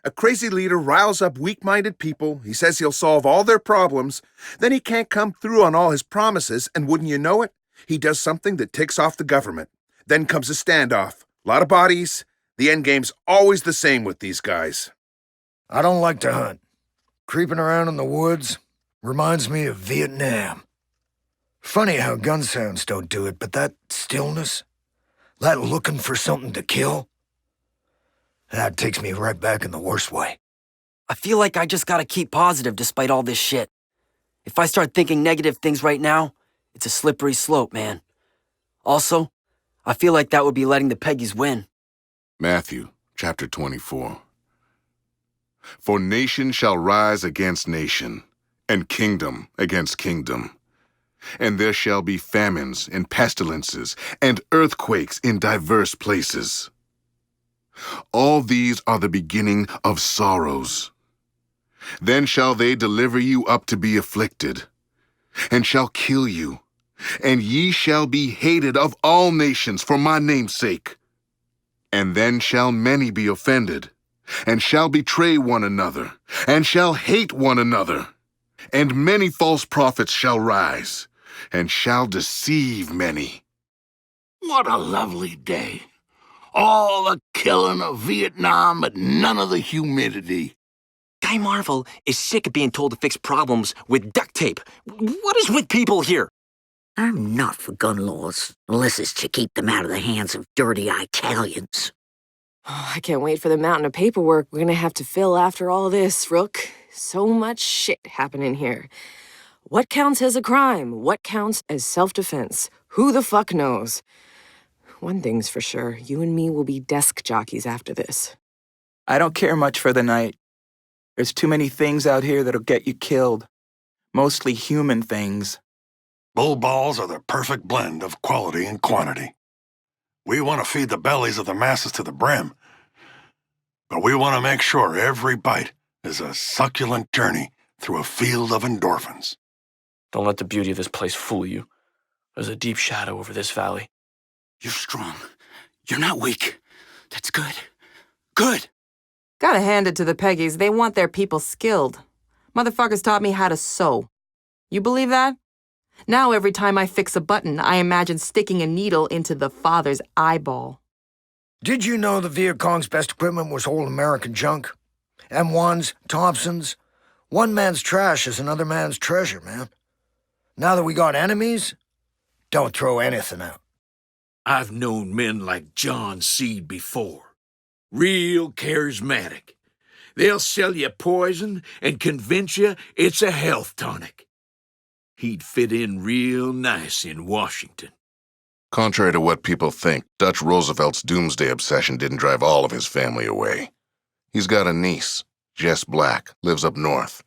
A crazy leader riles up weak-minded people, he says he'll solve all their problems, then he can't come through on all his promises, and wouldn't you know it, he does something that ticks off the government. Then comes a standoff. A lot of bodies. The endgame's always the same with these guys. I don't like to hunt. Creeping around in the woods reminds me of Vietnam. Funny how gun sounds don't do it, but that stillness, that looking for something to kill, that takes me right back in the worst way. I feel like I just gotta keep positive despite all this shit. If I start thinking negative things right now, it's a slippery slope, man. Also, I feel like that would be letting the Peggies win. Matthew, chapter 24. For nation shall rise against nation, and kingdom against kingdom. And there shall be famines and pestilences and earthquakes in diverse places. All these are the beginning of sorrows. Then shall they deliver you up to be afflicted, and shall kill you, and ye shall be hated of all nations for my name's sake. And then shall many be offended, and shall betray one another, and shall hate one another. And many false prophets shall rise, and shall deceive many. What a lovely day. All the killing of Vietnam, but none of the humidity. Guy Marvel is sick of being told to fix problems with duct tape. What is with people here? I'm not for gun laws, unless it's to keep them out of the hands of dirty Italians. Oh, I can't wait for the mountain of paperwork we're gonna have to fill after all this, Rook. So much shit happening here. What counts as a crime? What counts as self-defense? Who the fuck knows? One thing's for sure, you and me will be desk jockeys after this. I don't care much for the night. There's too many things out here that'll get you killed. Mostly human things. Bull balls are the perfect blend of quality and quantity. We want to feed the bellies of the masses to the brim, but we want to make sure every bite is a succulent journey through a field of endorphins. Don't let the beauty of this place fool you. There's a deep shadow over this valley. You're strong. You're not weak. That's good. Good. Gotta hand it to the Peggies. They want their people skilled. Motherfuckers taught me how to sew. You believe that? Now every time I fix a button, I imagine sticking a needle into the father's eyeball. Did you know the Viet Cong's best equipment was old American junk? M1s, Thompsons. One man's trash is another man's treasure, man. Now that we got enemies, don't throw anything out. I've known men like John Seed before. Real charismatic. They'll sell you poison and convince you it's a health tonic. He'd fit in real nice in Washington. Contrary to what people think, Dutch Roosevelt's doomsday obsession didn't drive all of his family away. He's got a niece, Jess Black, lives up north.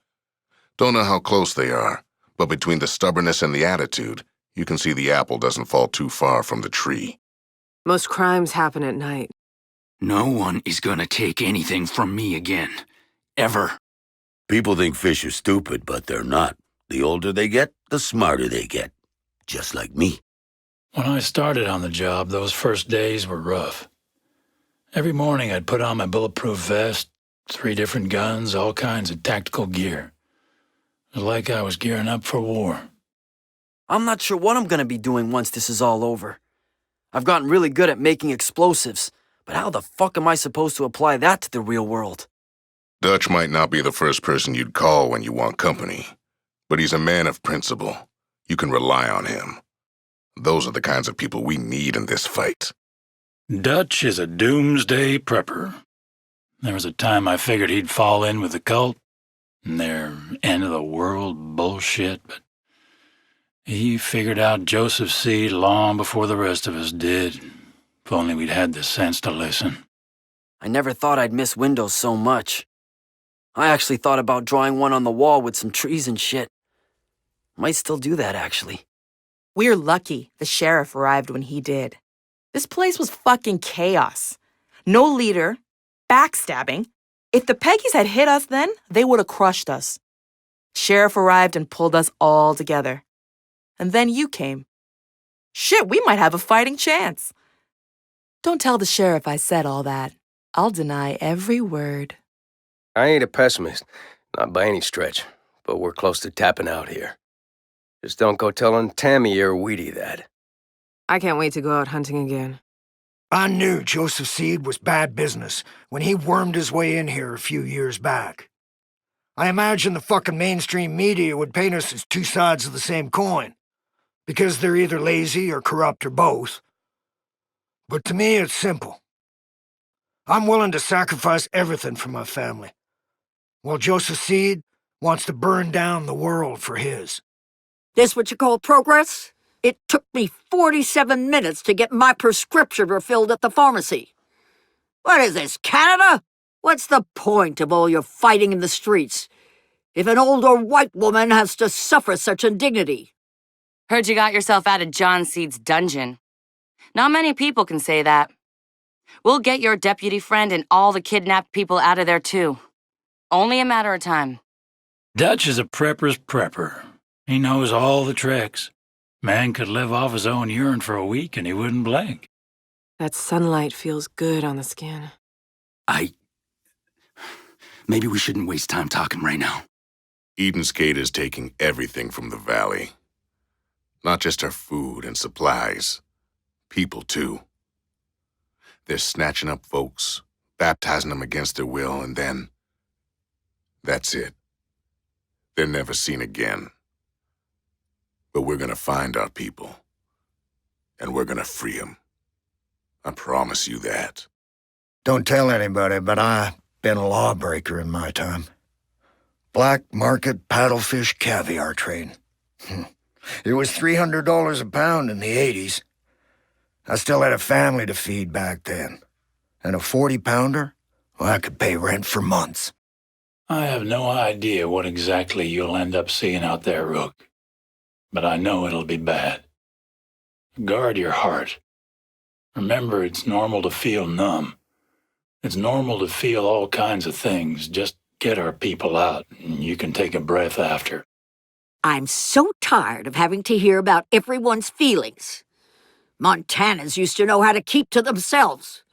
Don't know how close they are, but between the stubbornness and the attitude, you can see the apple doesn't fall too far from the tree. Most crimes happen at night. No one is gonna take anything from me again. Ever. People think fish are stupid, but they're not. The older they get, the smarter they get. Just like me. When I started on the job, those first days were rough. Every morning I'd put on my bulletproof vest, 3 different guns, all kinds of tactical gear. It was like I was gearing up for war. I'm not sure what I'm gonna be doing once this is all over. I've gotten really good at making explosives, but how the fuck am I supposed to apply that to the real world? Dutch might not be the first person you'd call when you want company, but he's a man of principle. You can rely on him. Those are the kinds of people we need in this fight. Dutch is a doomsday prepper. There was a time I figured he'd fall in with the cult and their end-of-the-world bullshit, but he figured out Joseph's seed long before the rest of us did. If only we'd had the sense to listen. I never thought I'd miss Windows so much. I actually thought about drawing one on the wall with some trees and shit. Might still do that, actually. We're lucky the sheriff arrived when he did. This place was fucking chaos. No leader, backstabbing. If the Peggies had hit us then, they would have crushed us. Sheriff arrived and pulled us all together. And then you came. Shit, we might have a fighting chance. Don't tell the sheriff I said all that. I'll deny every word. I ain't a pessimist, not by any stretch, but we're close to tapping out here. Just don't go telling Tammy or Weedy that. I can't wait to go out hunting again. I knew Joseph Seed was bad business when he wormed his way in here a few years back. I imagine the fucking mainstream media would paint us as two sides of the same coin, because they're either lazy or corrupt or both. But to me, it's simple. I'm willing to sacrifice everything for my family, while Joseph Seed wants to burn down the world for his. This what you call progress? It took me 47 minutes to get my prescription refilled at the pharmacy. What is this, Canada? What's the point of all your fighting in the streets if an older white woman has to suffer such indignity? Heard you got yourself out of John Seed's dungeon. Not many people can say that. We'll get your deputy friend and all the kidnapped people out of there too. Only a matter of time. Dutch is a prepper's prepper. He knows all the tricks. Man could live off his own urine for a week and he wouldn't blink. That sunlight feels good on the skin. Maybe we shouldn't waste time talking right now. Eden's Gate is taking everything from the valley. Not just our food and supplies. People, too. They're snatching up folks, baptizing them against their will, and then... that's it. They're never seen again. But we're gonna find our people. And we're gonna free them. I promise you that. Don't tell anybody, but I've been a lawbreaker in my time. Black market paddlefish caviar trade. It was $300 a pound in the 80s. I still had a family to feed back then. And a 40-pounder? Well, I could pay rent for months. I have no idea what exactly you'll end up seeing out there, Rook. But I know it'll be bad. Guard your heart. Remember, it's normal to feel numb. It's normal to feel all kinds of things. Just get our people out, and you can take a breath after. I'm so tired of having to hear about everyone's feelings. Montanans used to know how to keep to themselves.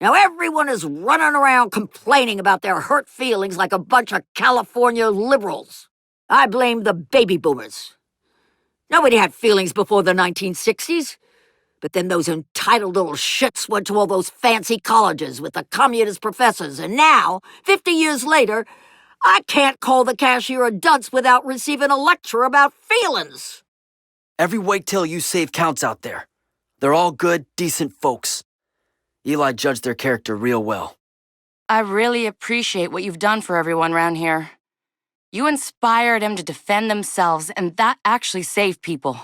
Now everyone is running around complaining about their hurt feelings like a bunch of California liberals. I blame the baby boomers. Nobody had feelings before the 1960s. But then those entitled little shits went to all those fancy colleges with the communist professors, and now, 50 years later, I can't call the cashier a dunce without receiving a lecture about feelings. Every whitetail you save counts out there. They're all good, decent folks. Eli judged their character real well. I really appreciate what you've done for everyone around here. You inspired them to defend themselves, and that actually saved people.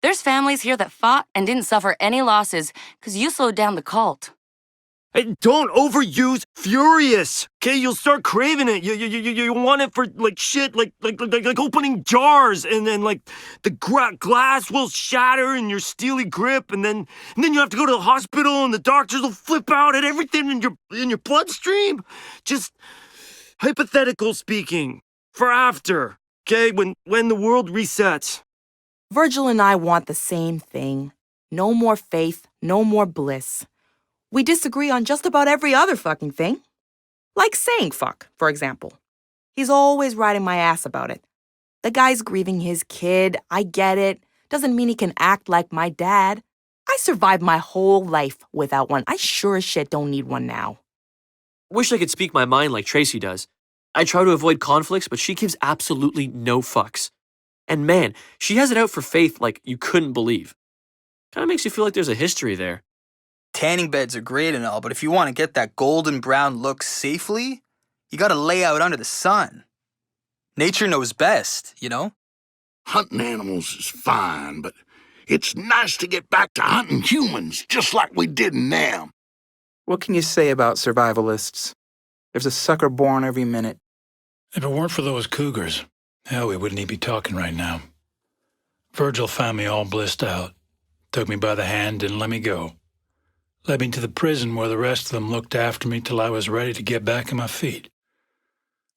There's families here that fought and didn't suffer any losses because you slowed down the cult. Hey, don't overuse furious, okay? You'll start craving it. You want it for like shit, like opening jars, and then like the glass will shatter in your steely grip, and then you have to go to the hospital, and the doctors will flip out at everything in your bloodstream. Just hypothetical speaking, for after, okay? When the world resets. Virgil and I want the same thing. No more faith, no more bliss. We disagree on just about every other fucking thing. Like saying fuck, for example. He's always riding my ass about it. The guy's grieving his kid, I get it. Doesn't mean he can act like my dad. I survived my whole life without one. I sure as shit don't need one now. Wish I could speak my mind like Tracy does. I try to avoid conflicts, but she gives absolutely no fucks. And man, she has it out for Faith like you couldn't believe. Kinda makes you feel like there's a history there. Tanning beds are great and all, but if you want to get that golden brown look safely, you gotta lay out under the sun. Nature knows best, you know? Hunting animals is fine, but it's nice to get back to hunting humans, just like we did in Nam. What can you say about survivalists? There's a sucker born every minute. If it weren't for those cougars, hell, we wouldn't even be talking right now. Virgil found me all blissed out, took me by the hand, didn't let me go. Led me to the prison where the rest of them looked after me till I was ready to get back on my feet.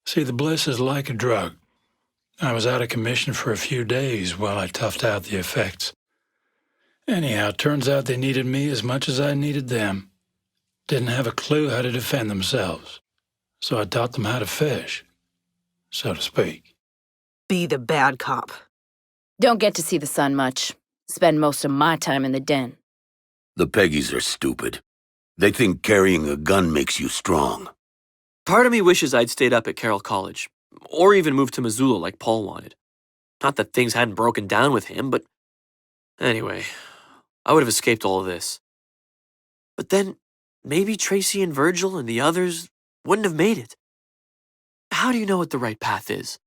See, the bliss is like a drug. I was out of commission for a few days while I toughed out the effects. Anyhow, turns out they needed me as much as I needed them. Didn't have a clue how to defend themselves. So I taught them how to fish, so to speak. Be the bad cop. Don't get to see the sun much. Spend most of my time in the den. The Peggies are stupid. They think carrying a gun makes you strong. Part of me wishes I'd stayed up at Carroll College, or even moved to Missoula like Paul wanted. Not that things hadn't broken down with him, but anyway, I would have escaped all of this. But then, maybe Tracy and Virgil and the others wouldn't have made it. How do you know what the right path is?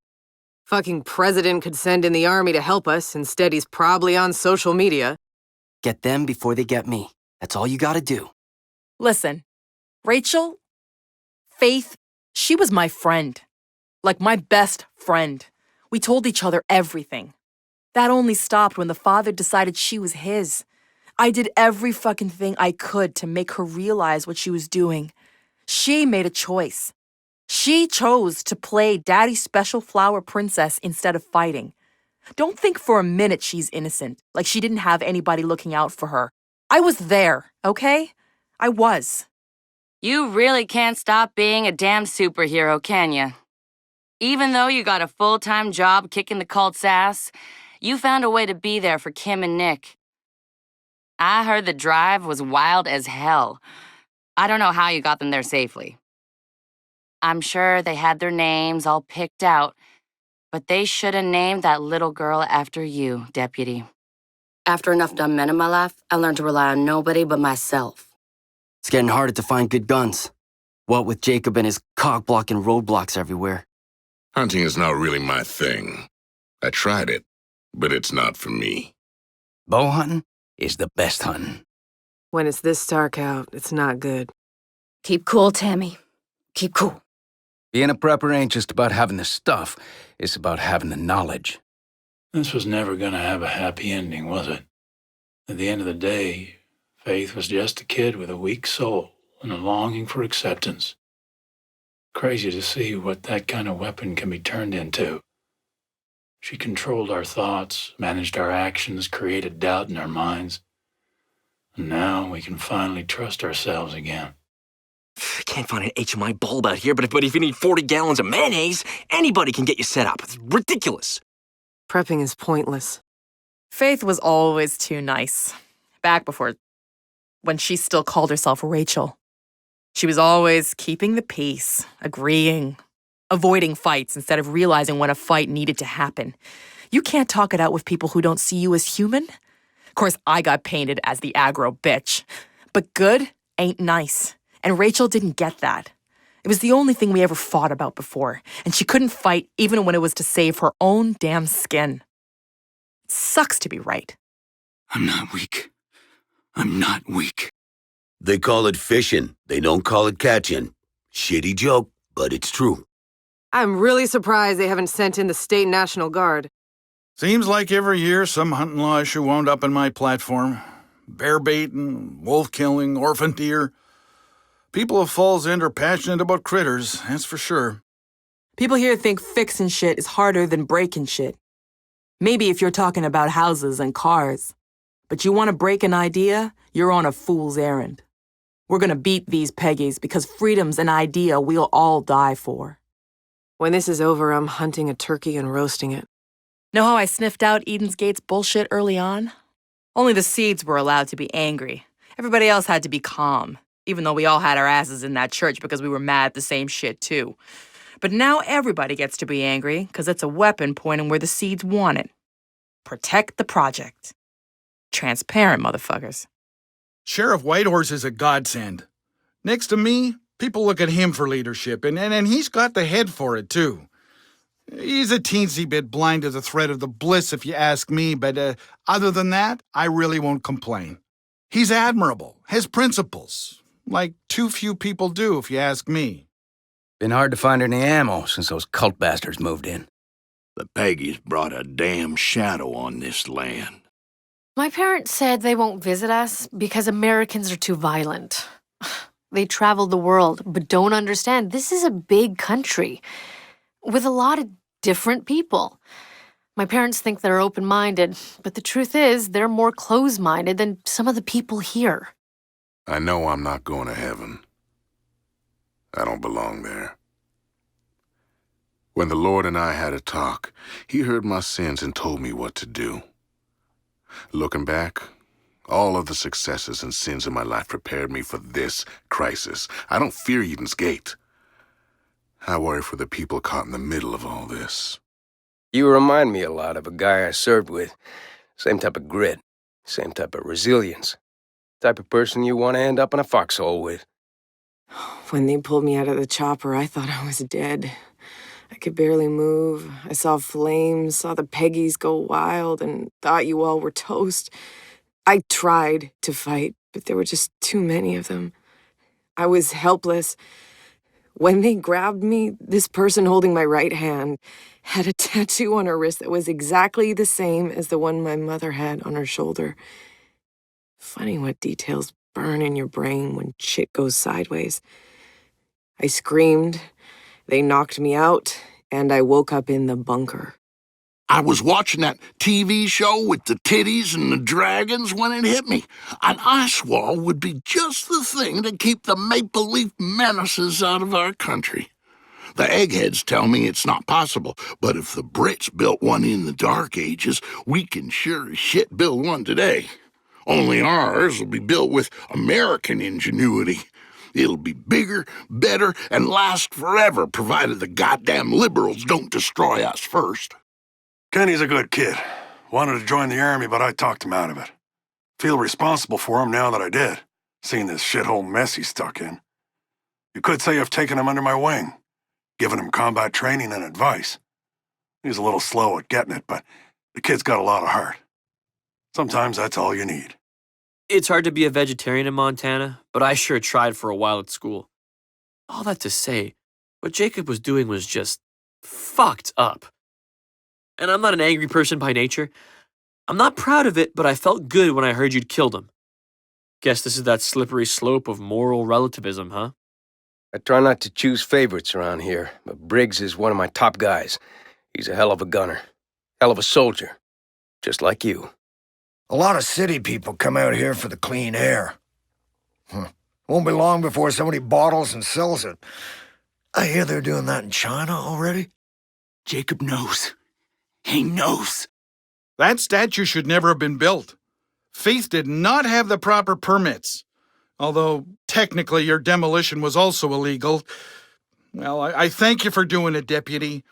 Fucking president could send in the army to help us. Instead, he's probably on social media. Get them before they get me. That's all you gotta do. Listen, Rachel, Faith, she was my friend. Like my best friend. We told each other everything. That only stopped when the father decided she was his. I did every fucking thing I could to make her realize what she was doing. She made a choice. She chose to play Daddy's special flower princess instead of fighting. Don't think for a minute she's innocent, like she didn't have anybody looking out for her. I was there, okay? I was. You really can't stop being a damn superhero, can ya? Even though you got a full-time job kicking the cult's ass, you found a way to be there for Kim and Nick. I heard the drive was wild as hell. I don't know how you got them there safely. I'm sure they had their names all picked out, but they should have named that little girl after you, Deputy. After enough dumb men in my life, I learned to rely on nobody but myself. It's getting harder to find good guns. What with Jacob and his cock-blocking roadblocks everywhere. Hunting is not really my thing. I tried it, but it's not for me. Bow hunting is the best hunting. When it's this dark out, it's not good. Keep cool, Tammy. Keep cool. Being a prepper ain't just about having the stuff. It's about having the knowledge. This was never going to have a happy ending, was it? At the end of the day, Faith was just a kid with a weak soul and a longing for acceptance. Crazy to see what that kind of weapon can be turned into. She controlled our thoughts, managed our actions, created doubt in our minds. And now we can finally trust ourselves again. I can't find an HMI bulb out here, but if you need 40 gallons of mayonnaise, anybody can get you set up. It's ridiculous. Prepping is pointless. Faith was always too nice. Back before, when she still called herself Rachel. She was always keeping the peace, agreeing, avoiding fights instead of realizing when a fight needed to happen. You can't talk it out with people who don't see you as human. Of course, I got painted as the aggro bitch. But good ain't nice. And Rachel didn't get that. It was the only thing we ever fought about before, and she couldn't fight even when it was to save her own damn skin. It sucks to be right. I'm not weak. I'm not weak. They call it fishing. They don't call it catching. Shitty joke, but it's true. I'm really surprised they haven't sent in the State National Guard. Seems like every year some hunting law issue wound up in my platform. Bear baiting, wolf killing, orphan deer. People of Falls End are passionate about critters, that's for sure. People here think fixing shit is harder than breaking shit. Maybe if you're talking about houses and cars. But you want to break an idea, you're on a fool's errand. We're gonna beat these Peggies because freedom's an idea we'll all die for. When this is over, I'm hunting a turkey and roasting it. Know how I sniffed out Eden's Gate's bullshit early on? Only the seeds were allowed to be angry. Everybody else had to be calm, even though we all had our asses in that church because we were mad at the same shit too. But now everybody gets to be angry because it's a weapon pointing where the seeds want it. Protect the project. Transparent, motherfuckers. Sheriff Whitehorse is a godsend. Next to me, people look at him for leadership, and he's got the head for it, too. He's a teensy bit blind to the threat of the bliss, if you ask me, but other than that, I really won't complain. He's admirable, has principles, like too few people do, if you ask me. Been hard to find any ammo since those cult bastards moved in. The Peggies brought a damn shadow on this land. My parents said they won't visit us because Americans are too violent. They travel the world, but don't understand this is a big country with a lot of different people. My parents think they're open-minded, but the truth is they're more closed-minded than some of the people here. I know I'm not going to heaven. I don't belong there. When the Lord and I had a talk, he heard my sins and told me what to do. Looking back, all of the successes and sins in my life prepared me for this crisis. I don't fear Eden's Gate. I worry for the people caught in the middle of all this. You remind me a lot of a guy I served with. Same type of grit, same type of resilience. Type of person you want to end up in a foxhole with. When they pulled me out of the chopper, I thought I was dead. I could barely move. I saw flames, saw the Peggies go wild, and thought you all were toast. I tried to fight, but there were just too many of them. I was helpless. When they grabbed me, this person holding my right hand had a tattoo on her wrist that was exactly the same as the one my mother had on her shoulder. Funny what details burn in your brain when shit goes sideways. I screamed, they knocked me out, and I woke up in the bunker. I was watching that TV show with the titties and the dragons when it hit me. An ice wall would be just the thing to keep the maple leaf menaces out of our country. The eggheads tell me it's not possible, but if the Brits built one in the Dark Ages, we can sure as shit build one today. Only ours will be built with American ingenuity. It'll be bigger, better, and last forever, provided the goddamn liberals don't destroy us first. Kenny's a good kid. Wanted to join the army, but I talked him out of it. Feel responsible for him now that I did, seeing this shithole mess he's stuck in. You could say I've taken him under my wing, given him combat training and advice. He's a little slow at getting it, but the kid's got a lot of heart. Sometimes that's all you need. It's hard to be a vegetarian in Montana, but I sure tried for a while at school. All that to say, what Jacob was doing was just fucked up. And I'm not an angry person by nature. I'm not proud of it, but I felt good when I heard you'd killed him. Guess this is that slippery slope of moral relativism, huh? I try not to choose favorites around here, but Briggs is one of my top guys. He's a hell of a gunner, hell of a soldier, just like you. A lot of city people come out here for the clean air. Won't be long before somebody bottles and sells it. I hear they're doing that in China already. Jacob knows. He knows. That statue should never have been built. Faith did not have the proper permits. Although, technically, your demolition was also illegal. Well, I thank you for doing it, Deputy.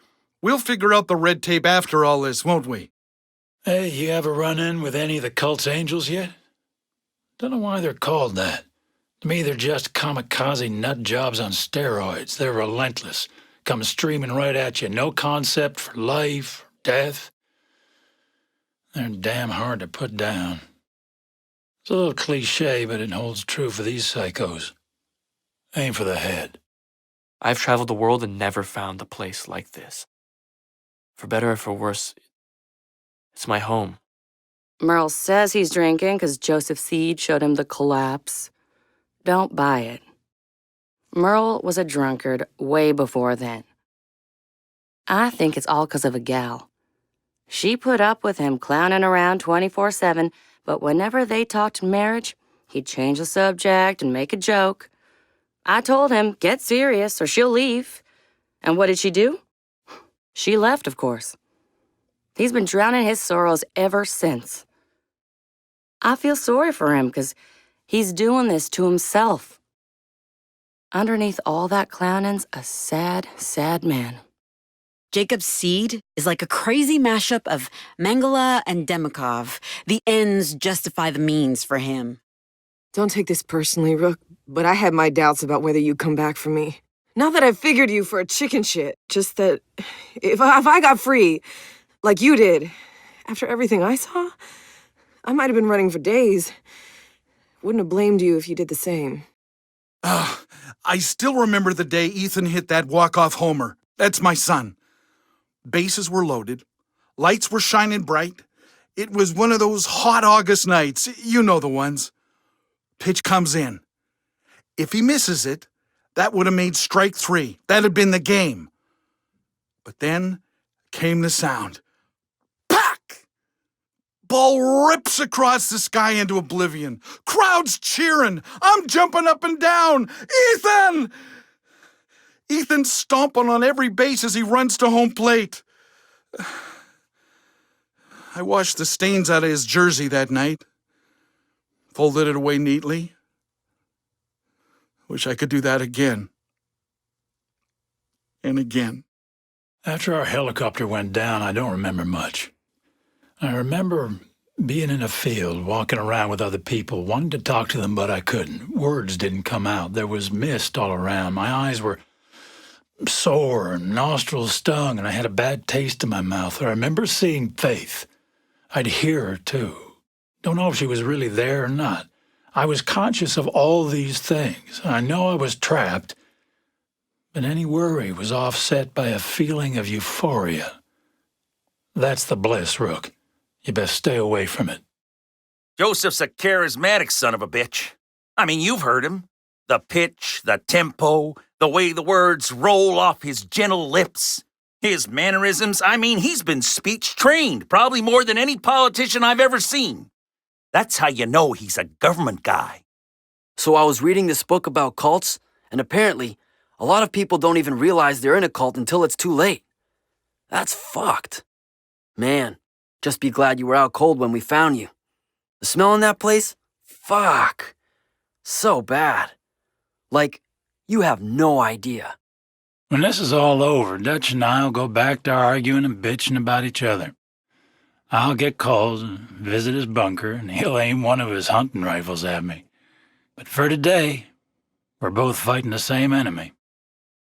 We'll figure out the red tape after all this, won't we? Hey, you ever run in with any of the cult's angels yet? Don't know why they're called that. To me, they're just kamikaze nut jobs on steroids. They're relentless. Come streaming right at you. No concept for life, or death. They're damn hard to put down. It's a little cliche, but it holds true for these psychos. Aim for the head. I've traveled the world and never found a place like this. For better or for worse, it's my home. Merle says he's drinking because Joseph Seed showed him the collapse. Don't buy it. Merle was a drunkard way before then. I think it's all because of a gal. She put up with him clowning around 24/7, but whenever they talked marriage, he'd change the subject and make a joke. I told him, get serious or she'll leave. And what did she do? She left, of course. He's been drowning his sorrows ever since. I feel sorry for him because he's doing this to himself. Underneath all that clowning's a sad, sad man. Jacob Seed is like a crazy mashup of Mengele and Demikov. The ends justify the means for him. Don't take this personally, Rook, but I had my doubts about whether you'd come back for me. Not that I figured you for a chicken shit, just that if I got free, like you did, after everything I saw, I might have been running for days. Wouldn't have blamed you if you did the same. Oh, I still remember the day Ethan hit that walk-off homer. That's my son. Bases were loaded. Lights were shining bright. It was one of those hot August nights. You know the ones. Pitch comes in. If he misses it, that would have made strike 3. That had been the game. But then came the sound. Pack! Ball rips across the sky into oblivion. Crowds cheering. I'm jumping up and down. Ethan! Ethan's stomping on every base as he runs to home plate. I washed the stains out of his jersey that night. Folded it away neatly. Wish I could do that again. And again. After our helicopter went down, I don't remember much. I remember being in a field, walking around with other people, wanting to talk to them, but I couldn't. Words didn't come out. There was mist all around. My eyes were sore and nostrils stung, and I had a bad taste in my mouth. I remember seeing Faith. I'd hear her, too. Don't know if she was really there or not. I was conscious of all these things. I know I was trapped, but any worry was offset by a feeling of euphoria. That's the bliss, Rook. You best stay away from it. Joseph's a charismatic son of a bitch. I mean, you've heard him. The pitch, the tempo, the way the words roll off his gentle lips. His mannerisms, I mean, he's been speech-trained, probably more than any politician I've ever seen. That's how you know he's a government guy. So I was reading this book about cults, and apparently, a lot of people don't even realize they're in a cult until it's too late. That's fucked. Man, just be glad you were out cold when we found you. The smell in that place? Fuck. So bad. Like, you have no idea. When this is all over, Dutch and I'll go back to arguing and bitching about each other. I'll get calls and visit his bunker, and he'll aim one of his hunting rifles at me. But for today, we're both fighting the same enemy.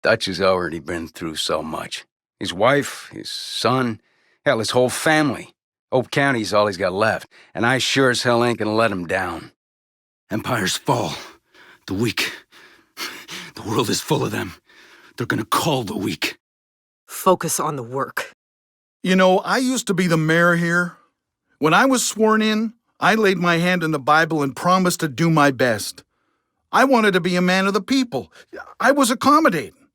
Dutch has already been through so much. His wife, his son, hell, his whole family. Hope County's all he's got left, and I sure as hell ain't gonna let him down. Empires fall. The weak. The world is full of them. They're gonna call the weak. Focus on the work. You know, I used to be the mayor here. When I was sworn in, I laid my hand in the Bible and promised to do my best. I wanted to be a man of the people. I was accommodating.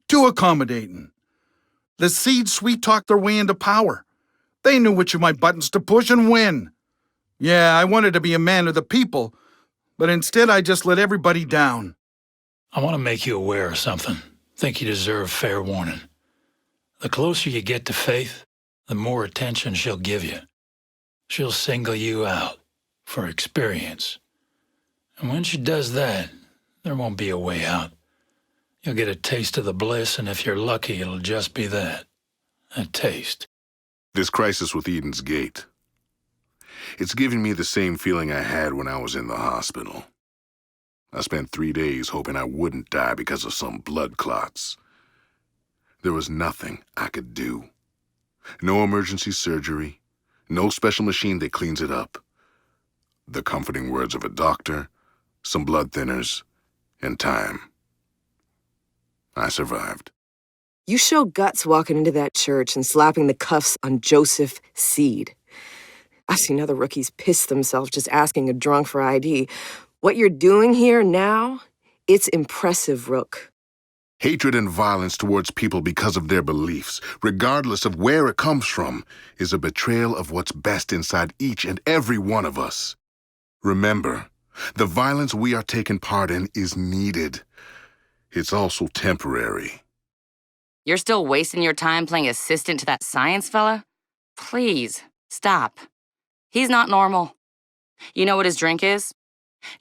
Too accommodating. The Seeds sweet-talked their way into power. They knew which of my buttons to push and when. Yeah, I wanted to be a man of the people, but instead I just let everybody down. I want to make you aware of something. Think you deserve fair warning. The closer you get to Faith, the more attention she'll give you. She'll single you out for experience. And when she does that, there won't be a way out. You'll get a taste of the bliss, and if you're lucky, it'll just be that. A taste. This crisis with Eden's Gate. It's giving me the same feeling I had when I was in the hospital. I spent 3 days hoping I wouldn't die because of some blood clots. There was nothing I could do. No emergency surgery, no special machine that cleans it up. The comforting words of a doctor, some blood thinners, and time. I survived. You show guts walking into that church and slapping the cuffs on Joseph Seed. I've seen other rookies piss themselves just asking a drunk for ID. What you're doing here now, it's impressive, Rook. Hatred and violence towards people because of their beliefs, regardless of where it comes from, is a betrayal of what's best inside each and every one of us. Remember, the violence we are taking part in is needed. It's also temporary. You're still wasting your time playing assistant to that science fella? Please, stop. He's not normal. You know what his drink is?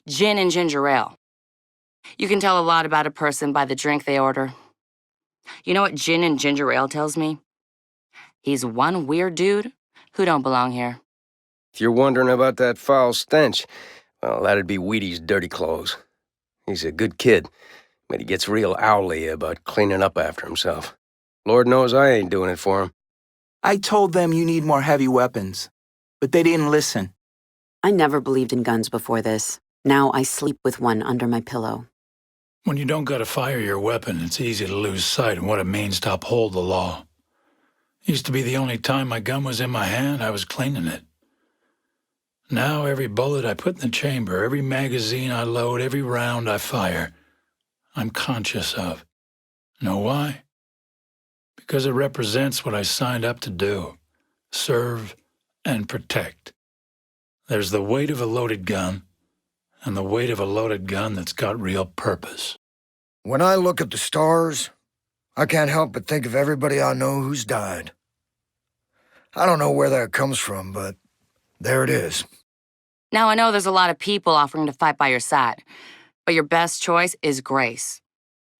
Gin and ginger ale. You can tell a lot about a person by the drink they order. You know what gin and ginger ale tells me? He's one weird dude who don't belong here. If you're wondering about that foul stench, well, that'd be Wheaty's dirty clothes. He's a good kid, but he gets real owly about cleaning up after himself. Lord knows I ain't doing it for him. I told them you need more heavy weapons, but they didn't listen. I never believed in guns before this. Now I sleep with one under my pillow. When you don't gotta fire your weapon, it's easy to lose sight of what it means to uphold the law. Used to be the only time my gun was in my hand, I was cleaning it. Now every bullet I put in the chamber, every magazine I load, every round I fire, I'm conscious of. Know why? Because it represents what I signed up to do: serve and protect. There's the weight of a loaded gun, and the weight of a loaded gun that's got real purpose. When I look at the stars, I can't help but think of everybody I know who's died. I don't know where that comes from, but there it is. Now, I know there's a lot of people offering to fight by your side, but your best choice is Grace.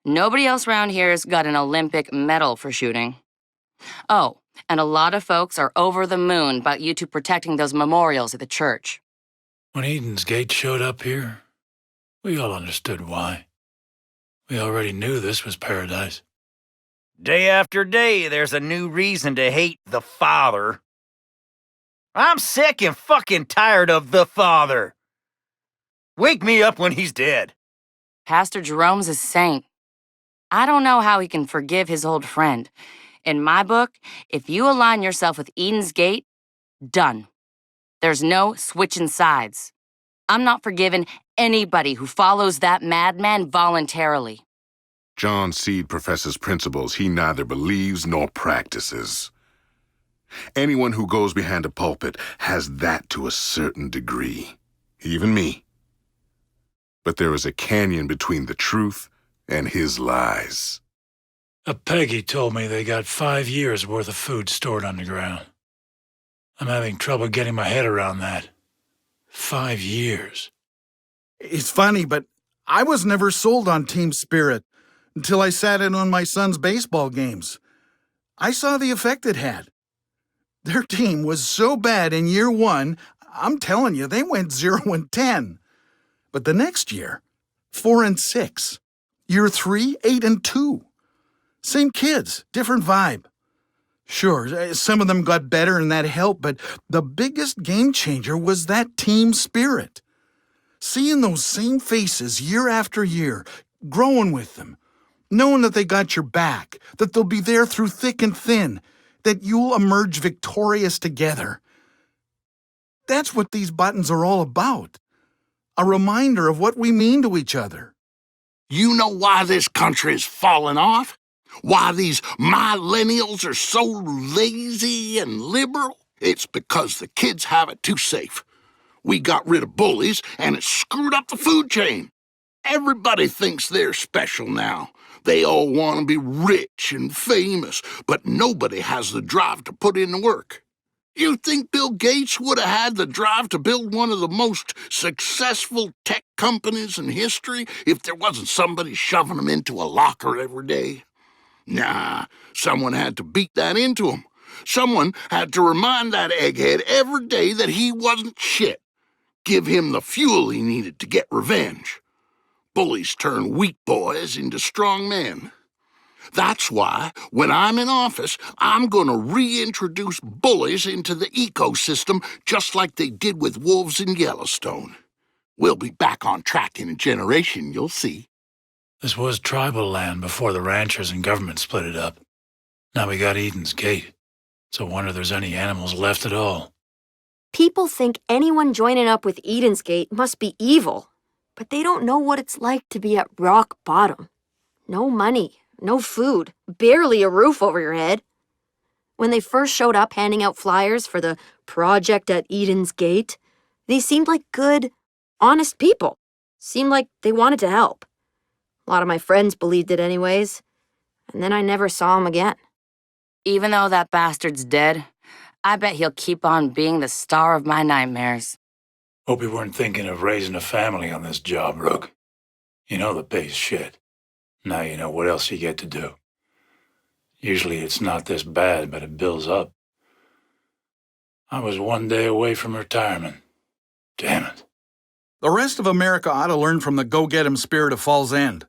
Nobody else around here has got an Olympic medal for shooting. Oh, and a lot of folks are over the moon about you two protecting those memorials at the church. When Eden's Gate showed up here, we all understood why. We already knew this was paradise. Day after day, there's a new reason to hate the Father. I'm sick and fucking tired of the Father. Wake me up when he's dead. Pastor Jerome's a saint. I don't know how he can forgive his old friend. In my book, if you align yourself with Eden's Gate, done. There's no switching sides. I'm not forgiving anybody who follows that madman voluntarily. John Seed professes principles he neither believes nor practices. Anyone who goes behind a pulpit has that to a certain degree, even me. But there is a canyon between the truth and his lies. A Peggy told me they got 5 years' worth of food stored underground. I'm having trouble getting my head around that. 5 years. It's funny, but I was never sold on team spirit until I sat in on my son's baseball games. I saw the effect it had. Their team was so bad in year 1, I'm telling you, they went 0-10. But the next year, 4-6. Year 3, 8-2. Same kids, different vibe. Sure, some of them got better and that helped, but the biggest game changer was that team spirit. Seeing those same faces year after year, growing with them, knowing that they got your back, that they'll be there through thick and thin, that you'll emerge victorious together. That's what these buttons are all about. A reminder of what we mean to each other. You know why this country is falling off? Why these millennials are so lazy and liberal? It's because the kids have it too safe. We got rid of bullies, and it screwed up the food chain. Everybody thinks they're special now. They all want to be rich and famous, but nobody has the drive to put in the work. You think Bill Gates would have had the drive to build one of the most successful tech companies in history if there wasn't somebody shoving him into a locker every day? Nah, someone had to beat that into him. Someone had to remind that egghead every day that he wasn't shit. Give him the fuel he needed to get revenge. Bullies turn weak boys into strong men. That's why, when I'm in office, I'm going to reintroduce bullies into the ecosystem just like they did with wolves in Yellowstone. We'll be back on track in a generation, you'll see. This was tribal land before the ranchers and government split it up. Now we got Eden's Gate. It's a wonder there's any animals left at all. People think anyone joining up with Eden's Gate must be evil, but they don't know what it's like to be at rock bottom. No money, no food, barely a roof over your head. When they first showed up handing out flyers for the project at Eden's Gate, they seemed like good, honest people. Seemed like they wanted to help. A lot of my friends believed it anyways, and then I never saw him again. Even though that bastard's dead, I bet he'll keep on being the star of my nightmares. Hope you weren't thinking of raising a family on this job, Rook. You know the pay's shit. Now you know what else you get to do. Usually it's not this bad, but it builds up. I was 1 day away from retirement. Damn it. The rest of America ought to learn from the go-get-'em spirit of Fall's End.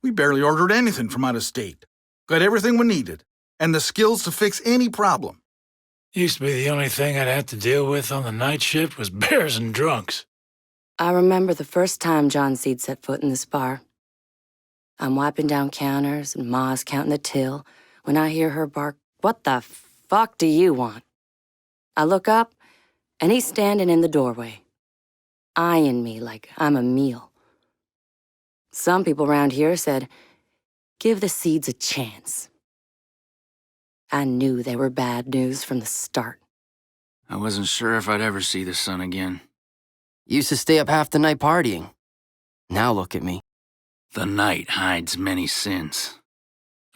We barely ordered anything from out of state. Got everything we needed, and the skills to fix any problem. Used to be the only thing I'd have to deal with on the night shift was bears and drunks. I remember the first time John Seed set foot in this bar. I'm wiping down counters and Ma's counting the till when I hear her bark, "What the fuck do you want?" I look up, and he's standing in the doorway, eyeing me like I'm a meal. Some people around here said, "Give the seeds a chance." I knew they were bad news from the start. I wasn't sure if I'd ever see the sun again. Used to stay up half the night partying. Now look at me. The night hides many sins.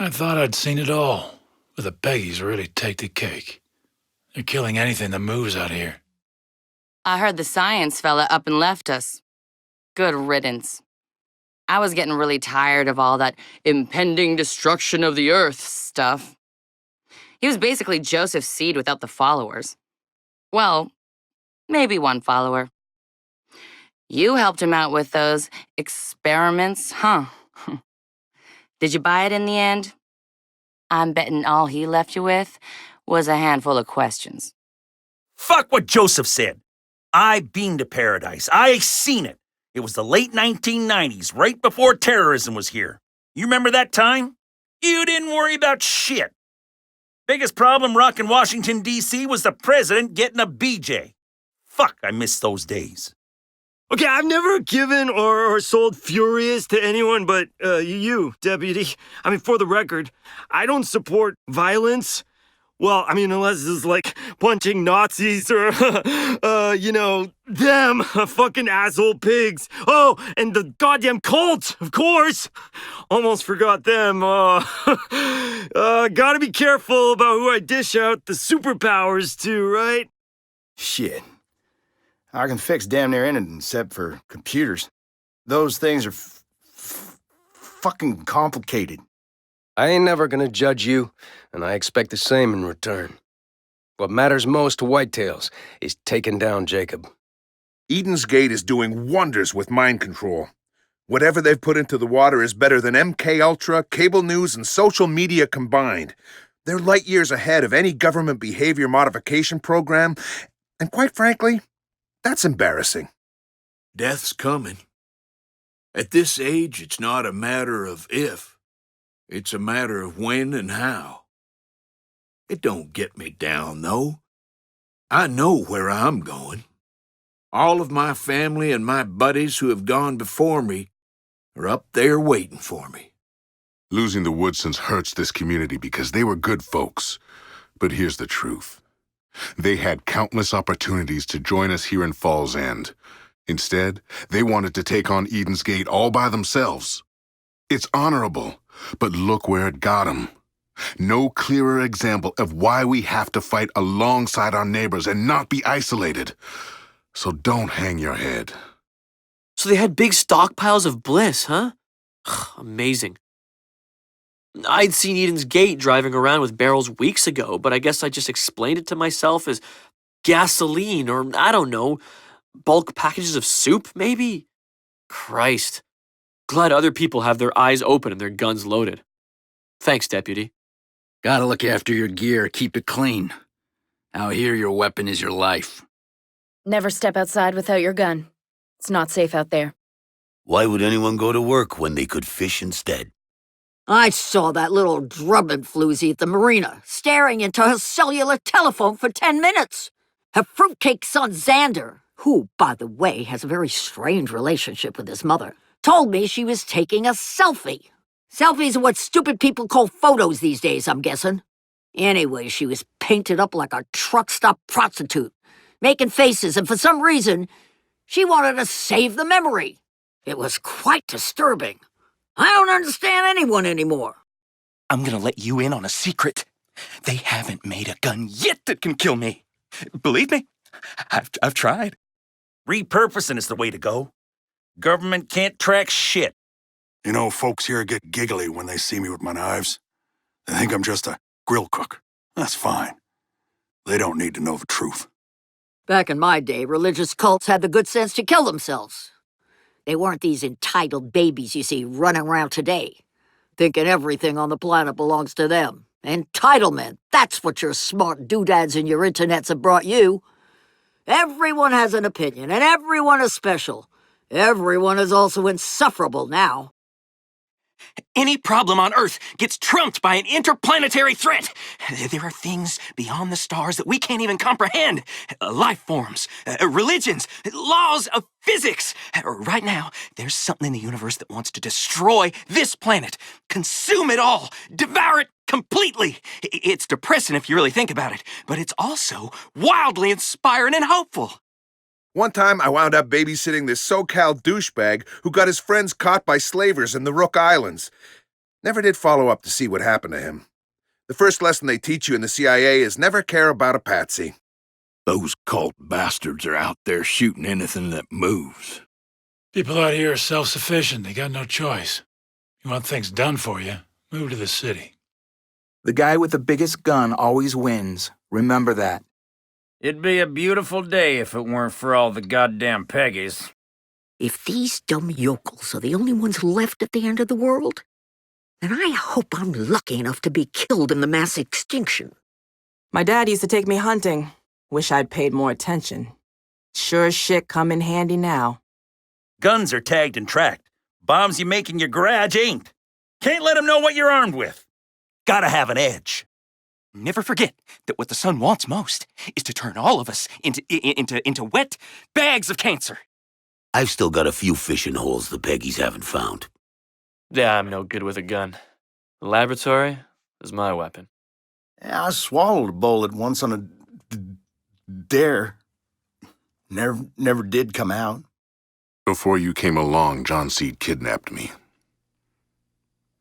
I thought I'd seen it all, but the Peggies really take the cake. They're killing anything that moves out here. I heard the science fella up and left us. Good riddance. I was getting really tired of all that impending destruction of the earth stuff. He was basically Joseph Seed without the followers. Well, maybe one follower. You helped him out with those experiments, huh? Did you buy it in the end? I'm betting all he left you with was a handful of questions. Fuck what Joseph said. I been to paradise. I seen it. It was the late 1990s, right before terrorism was here. You remember that time? You didn't worry about shit. Biggest problem rockin' Washington, D.C. was the president getting a BJ. Fuck, I miss those days. Okay, I've never given or sold Furious to anyone but you, Deputy. I mean, for the record, I don't support violence. Well, I mean, unless it's like punching Nazis or, them fucking asshole pigs. Oh, and the goddamn cult, of course. Almost forgot them. Gotta be careful about who I dish out the superpowers to, right? Shit. I can fix damn near anything except for computers. Those things are fucking complicated. I ain't never gonna judge you, and I expect the same in return. What matters most to Whitetails is taking down Jacob. Eden's Gate is doing wonders with mind control. Whatever they've put into the water is better than MK Ultra, cable news, and social media combined. They're light years ahead of any government behavior modification program, and quite frankly, that's embarrassing. Death's coming. At this age, it's not a matter of if. It's a matter of when and how. It don't get me down, though. I know where I'm going. All of my family and my buddies who have gone before me are up there waiting for me. Losing the Woodsons hurts this community because they were good folks. But here's the truth. They had countless opportunities to join us here in Falls End. Instead, they wanted to take on Eden's Gate all by themselves. It's honorable, but look where it got them. No clearer example of why we have to fight alongside our neighbors and not be isolated. So don't hang your head. So they had big stockpiles of bliss, huh? Amazing. I'd seen Eden's Gate driving around with barrels weeks ago, but I guess I just explained it to myself as gasoline or, I don't know, bulk packages of soup, maybe? Christ. Glad other people have their eyes open and their guns loaded. Thanks, Deputy. Gotta look after your gear, keep it clean. Out here, your weapon is your life. Never step outside without your gun. It's not safe out there. Why would anyone go to work when they could fish instead? I saw that little Drummond floozy at the marina, staring into her cellular telephone for 10 minutes. Her fruitcake son Xander, who, by the way, has a very strange relationship with his mother, told me she was taking a selfie. Selfies are what stupid people call photos these days, I'm guessing. Anyway, she was painted up like a truck stop prostitute, making faces, and for some reason, she wanted to save the memory. It was quite disturbing. I don't understand anyone anymore. I'm gonna let you in on a secret. They haven't made a gun yet that can kill me. Believe me, I've tried. Repurposing is the way to go. Government can't track shit. You know, folks here get giggly when they see me with my knives. They think I'm just a grill cook. That's fine. They don't need to know the truth. Back in my day, religious cults had the good sense to kill themselves. They weren't these entitled babies you see running around today, thinking everything on the planet belongs to them. Entitlement, that's what your smart doodads and your internets have brought you. Everyone has an opinion, and everyone is special. Everyone is also insufferable now. Any problem on Earth gets trumped by an interplanetary threat. There are things beyond the stars that we can't even comprehend. Life forms, religions, laws of physics. Right now, there's something in the universe that wants to destroy this planet, consume it all, devour it completely. It's depressing if you really think about it, but it's also wildly inspiring and hopeful. One time, I wound up babysitting this SoCal douchebag who got his friends caught by slavers in the Rook Islands. Never did follow up to see what happened to him. The first lesson they teach you in the CIA is never care about a patsy. Those cult bastards are out there shooting anything that moves. People out here are self-sufficient. They got no choice. You want things done for you, move to the city. The guy with the biggest gun always wins. Remember that. It'd be a beautiful day if it weren't for all the goddamn Peggies. If these dumb yokels are the only ones left at the end of the world, then I hope I'm lucky enough to be killed in the mass extinction. My dad used to take me hunting. Wish I'd paid more attention. Sure as shit come in handy now. Guns are tagged and tracked. Bombs you make in your garage ain't. Can't let them know what you're armed with. Gotta have an edge. Never forget that what the sun wants most is to turn all of us into wet bags of cancer. I've still got a few fishing holes the Peggies haven't found. Yeah, I'm no good with a gun. The laboratory is my weapon. Yeah, I swallowed a bullet once on a dare. Never did come out. Before you came along, John Seed kidnapped me.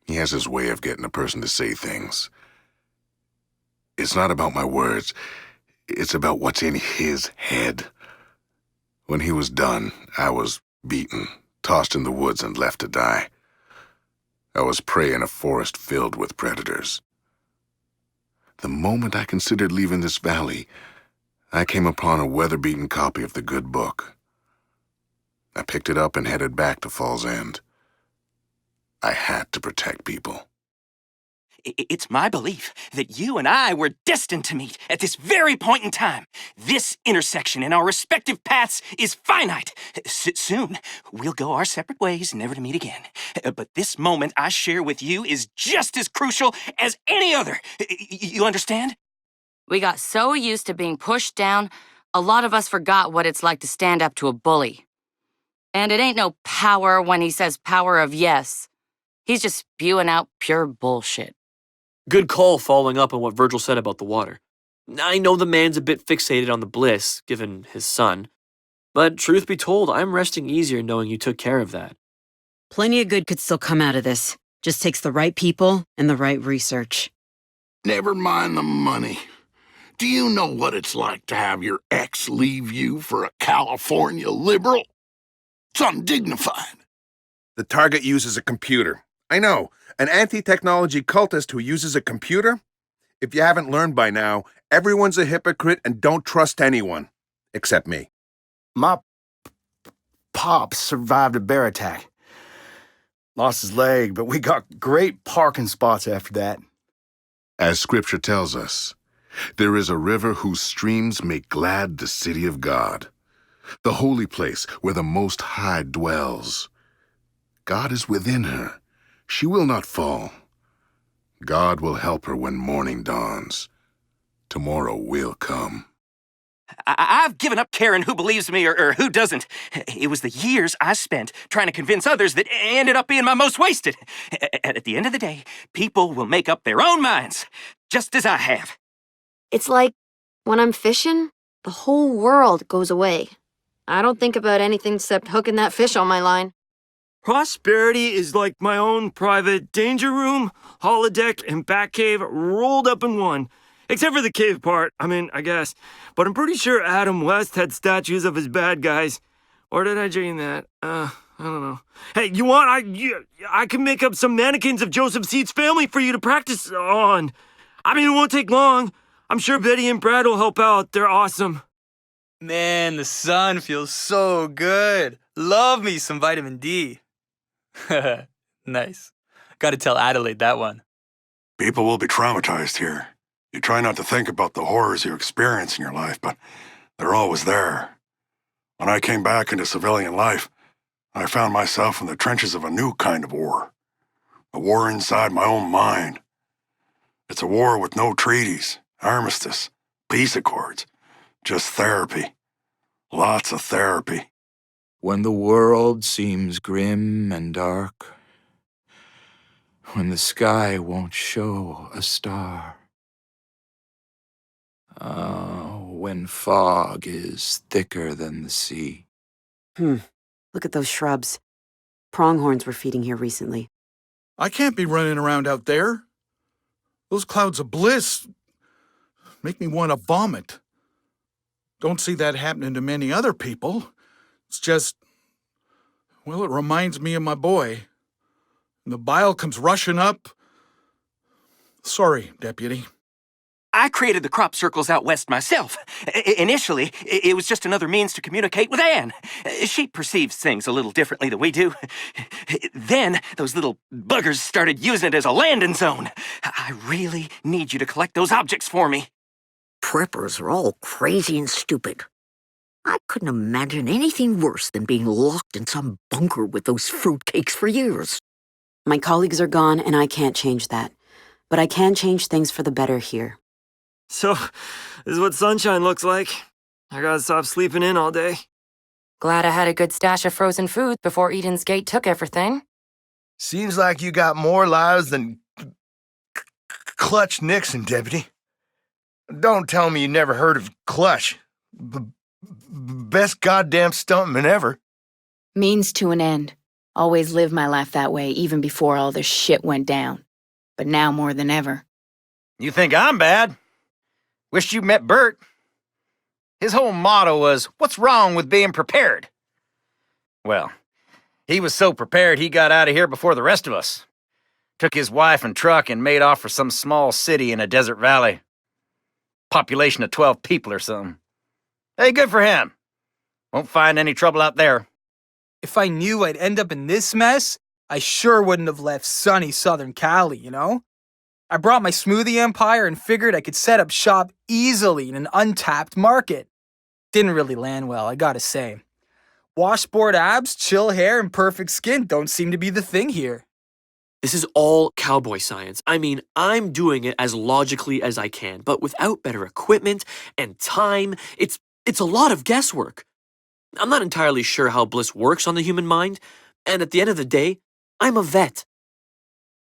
He has his way of getting a person to say things. It's not about my words. It's about what's in his head. When he was done, I was beaten, tossed in the woods, and left to die. I was prey in a forest filled with predators. The moment I considered leaving this valley, I came upon a weather-beaten copy of the good book. I picked it up and headed back to Fall's End. I had to protect people. It's my belief that you and I were destined to meet at this very point in time. This intersection in our respective paths is finite. Soon, we'll go our separate ways, never to meet again. But this moment I share with you is just as crucial as any other. You understand? We got so used to being pushed down, a lot of us forgot what it's like to stand up to a bully. And it ain't no power when he says power of yes. He's just spewing out pure bullshit. Good call following up on what Virgil said about the water. I know the man's a bit fixated on the bliss, given his son. But truth be told, I'm resting easier knowing you took care of that. Plenty of good could still come out of this. Just takes the right people and the right research. Never mind the money. Do you know what it's like to have your ex leave you for a California liberal? It's undignified. The target uses a computer. I know, an anti-technology cultist who uses a computer? If you haven't learned by now, everyone's a hypocrite and don't trust anyone. Except me. My pops survived a bear attack. Lost his leg, but we got great parking spots after that. As Scripture tells us, there is a river whose streams make glad the city of God, the holy place where the Most High dwells. God is within her. She will not fall. God will help her when morning dawns. Tomorrow will come. I've given up caring who believes me or who doesn't. It was the years I spent trying to convince others that ended up being my most wasted. At the end of the day, people will make up their own minds, just as I have. It's like when I'm fishing, the whole world goes away. I don't think about anything except hooking that fish on my line. Prosperity is like my own private danger room, holodeck, and Batcave rolled up in one. Except for the cave part, I guess. But I'm pretty sure Adam West had statues of his bad guys. Or did I dream that? I don't know. Hey, you want? I can make up some mannequins of Joseph Seed's family for you to practice on. It won't take long. I'm sure Betty and Brad will help out. They're awesome. Man, the sun feels so good. Love me some vitamin D. Nice. Gotta tell Adelaide that one. People will be traumatized here. You try not to think about the horrors you experience in your life, but they're always there. When I came back into civilian life, I found myself in the trenches of a new kind of war. A war inside my own mind. It's a war with no treaties, armistice, peace accords. Just therapy. Lots of therapy. When the world seems grim and dark, when the sky won't show a star, when fog is thicker than the sea. Look at those shrubs. Pronghorns were feeding here recently. I can't be running around out there. Those clouds of bliss make me want to vomit. Don't see that happening to many other people. It's just, well, it reminds me of my boy. And the bile comes rushing up. Sorry, Deputy. I created the crop circles out west myself. Initially, it was just another means to communicate with Anne. She perceives things a little differently than we do. Then, those little buggers started using it as a landing zone. I really need you to collect those objects for me. Preppers are all crazy and stupid. I couldn't imagine anything worse than being locked in some bunker with those fruitcakes for years. My colleagues are gone, and I can't change that. But I can change things for the better here. So, this is what sunshine looks like. I gotta stop sleeping in all day. Glad I had a good stash of frozen food before Eden's Gate took everything. Seems like you got more lives than Clutch Nixon, Deputy. Don't tell me you never heard of Clutch. Best goddamn stuntman ever. Means to an end. Always lived my life that way, even before all this shit went down. But now more than ever. You think I'm bad? Wish you met Bert. His whole motto was, what's wrong with being prepared? Well, he was so prepared he got out of here before the rest of us. Took his wife and truck and made off for some small city in a desert valley. Population of 12 people or something. Hey, good for him. Won't find any trouble out there. If I knew I'd end up in this mess, I sure wouldn't have left sunny Southern Cali, you know? I brought my smoothie empire and figured I could set up shop easily in an untapped market. Didn't really land well, I gotta say. Washboard abs, chill hair, and perfect skin don't seem to be the thing here. This is all cowboy science. I mean, I'm doing it as logically as I can, but without better equipment and time, it's a lot of guesswork. I'm not entirely sure how bliss works on the human mind, and at the end of the day, I'm a vet.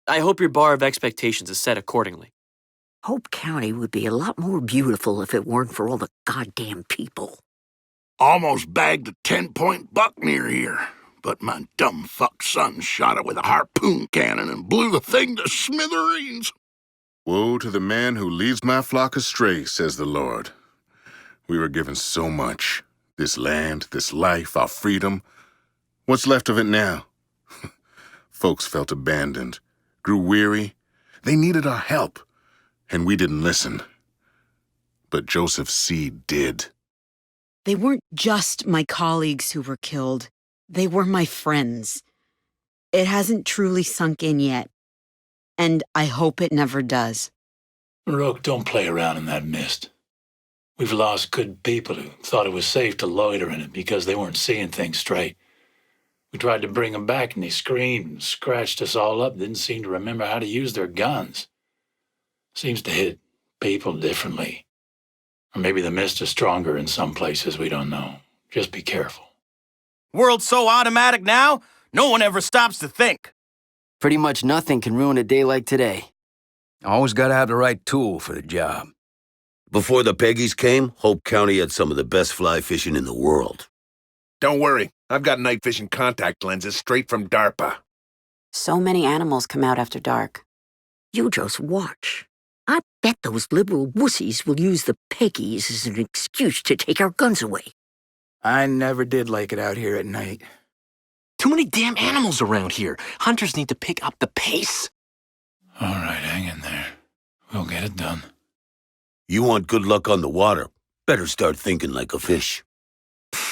I hope your bar of expectations is set accordingly. Hope County would be a lot more beautiful if it weren't for all the goddamn people. Almost bagged a 10-point buck near here, but my dumb fuck son shot it with a harpoon cannon and blew the thing to smithereens. Woe to the man who leads my flock astray, says the Lord. We were given so much. This land, this life, our freedom. What's left of it now? Folks felt abandoned, grew weary. They needed our help, and we didn't listen. But Joseph's seed did. They weren't just my colleagues who were killed. They were my friends. It hasn't truly sunk in yet, and I hope it never does. Rook, don't play around in that mist. We've lost good people who thought it was safe to loiter in it because they weren't seeing things straight. We tried to bring them back, and they screamed and scratched us all up, didn't seem to remember how to use their guns. Seems to hit people differently. Or maybe the mist is stronger in some places, we don't know. Just be careful. World's so automatic now, no one ever stops to think. Pretty much nothing can ruin a day like today. Always gotta have the right tool for the job. Before the Peggies came, Hope County had some of the best fly fishing in the world. Don't worry, I've got night vision contact lenses straight from DARPA. So many animals come out after dark. You just watch. I bet those liberal wussies will use the Peggies as an excuse to take our guns away. I never did like it out here at night. Too many damn animals around here. Hunters need to pick up the pace. All right, hang in there. We'll get it done. You want good luck on the water? Better start thinking like a fish.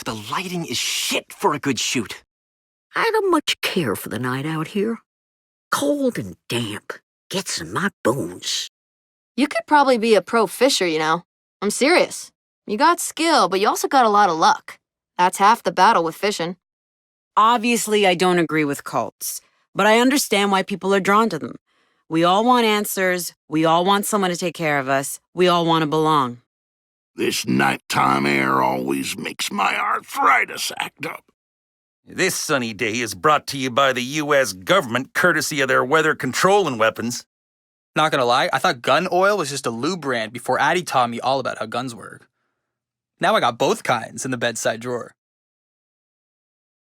The lighting is shit for a good shoot. I don't much care for the night out here. Cold and damp. Gets in my bones. You could probably be a pro fisher, you know. I'm serious. You got skill, but you also got a lot of luck. That's half the battle with fishing. Obviously, I don't agree with cults. But I understand why people are drawn to them. We all want answers. We all want someone to take care of us. We all want to belong. This nighttime air always makes my arthritis act up. This sunny day is brought to you by the U.S. government courtesy of their weather controlling weapons. Not gonna lie, I thought gun oil was just a lube brand before Addie taught me all about how guns work. Now I got both kinds in the bedside drawer.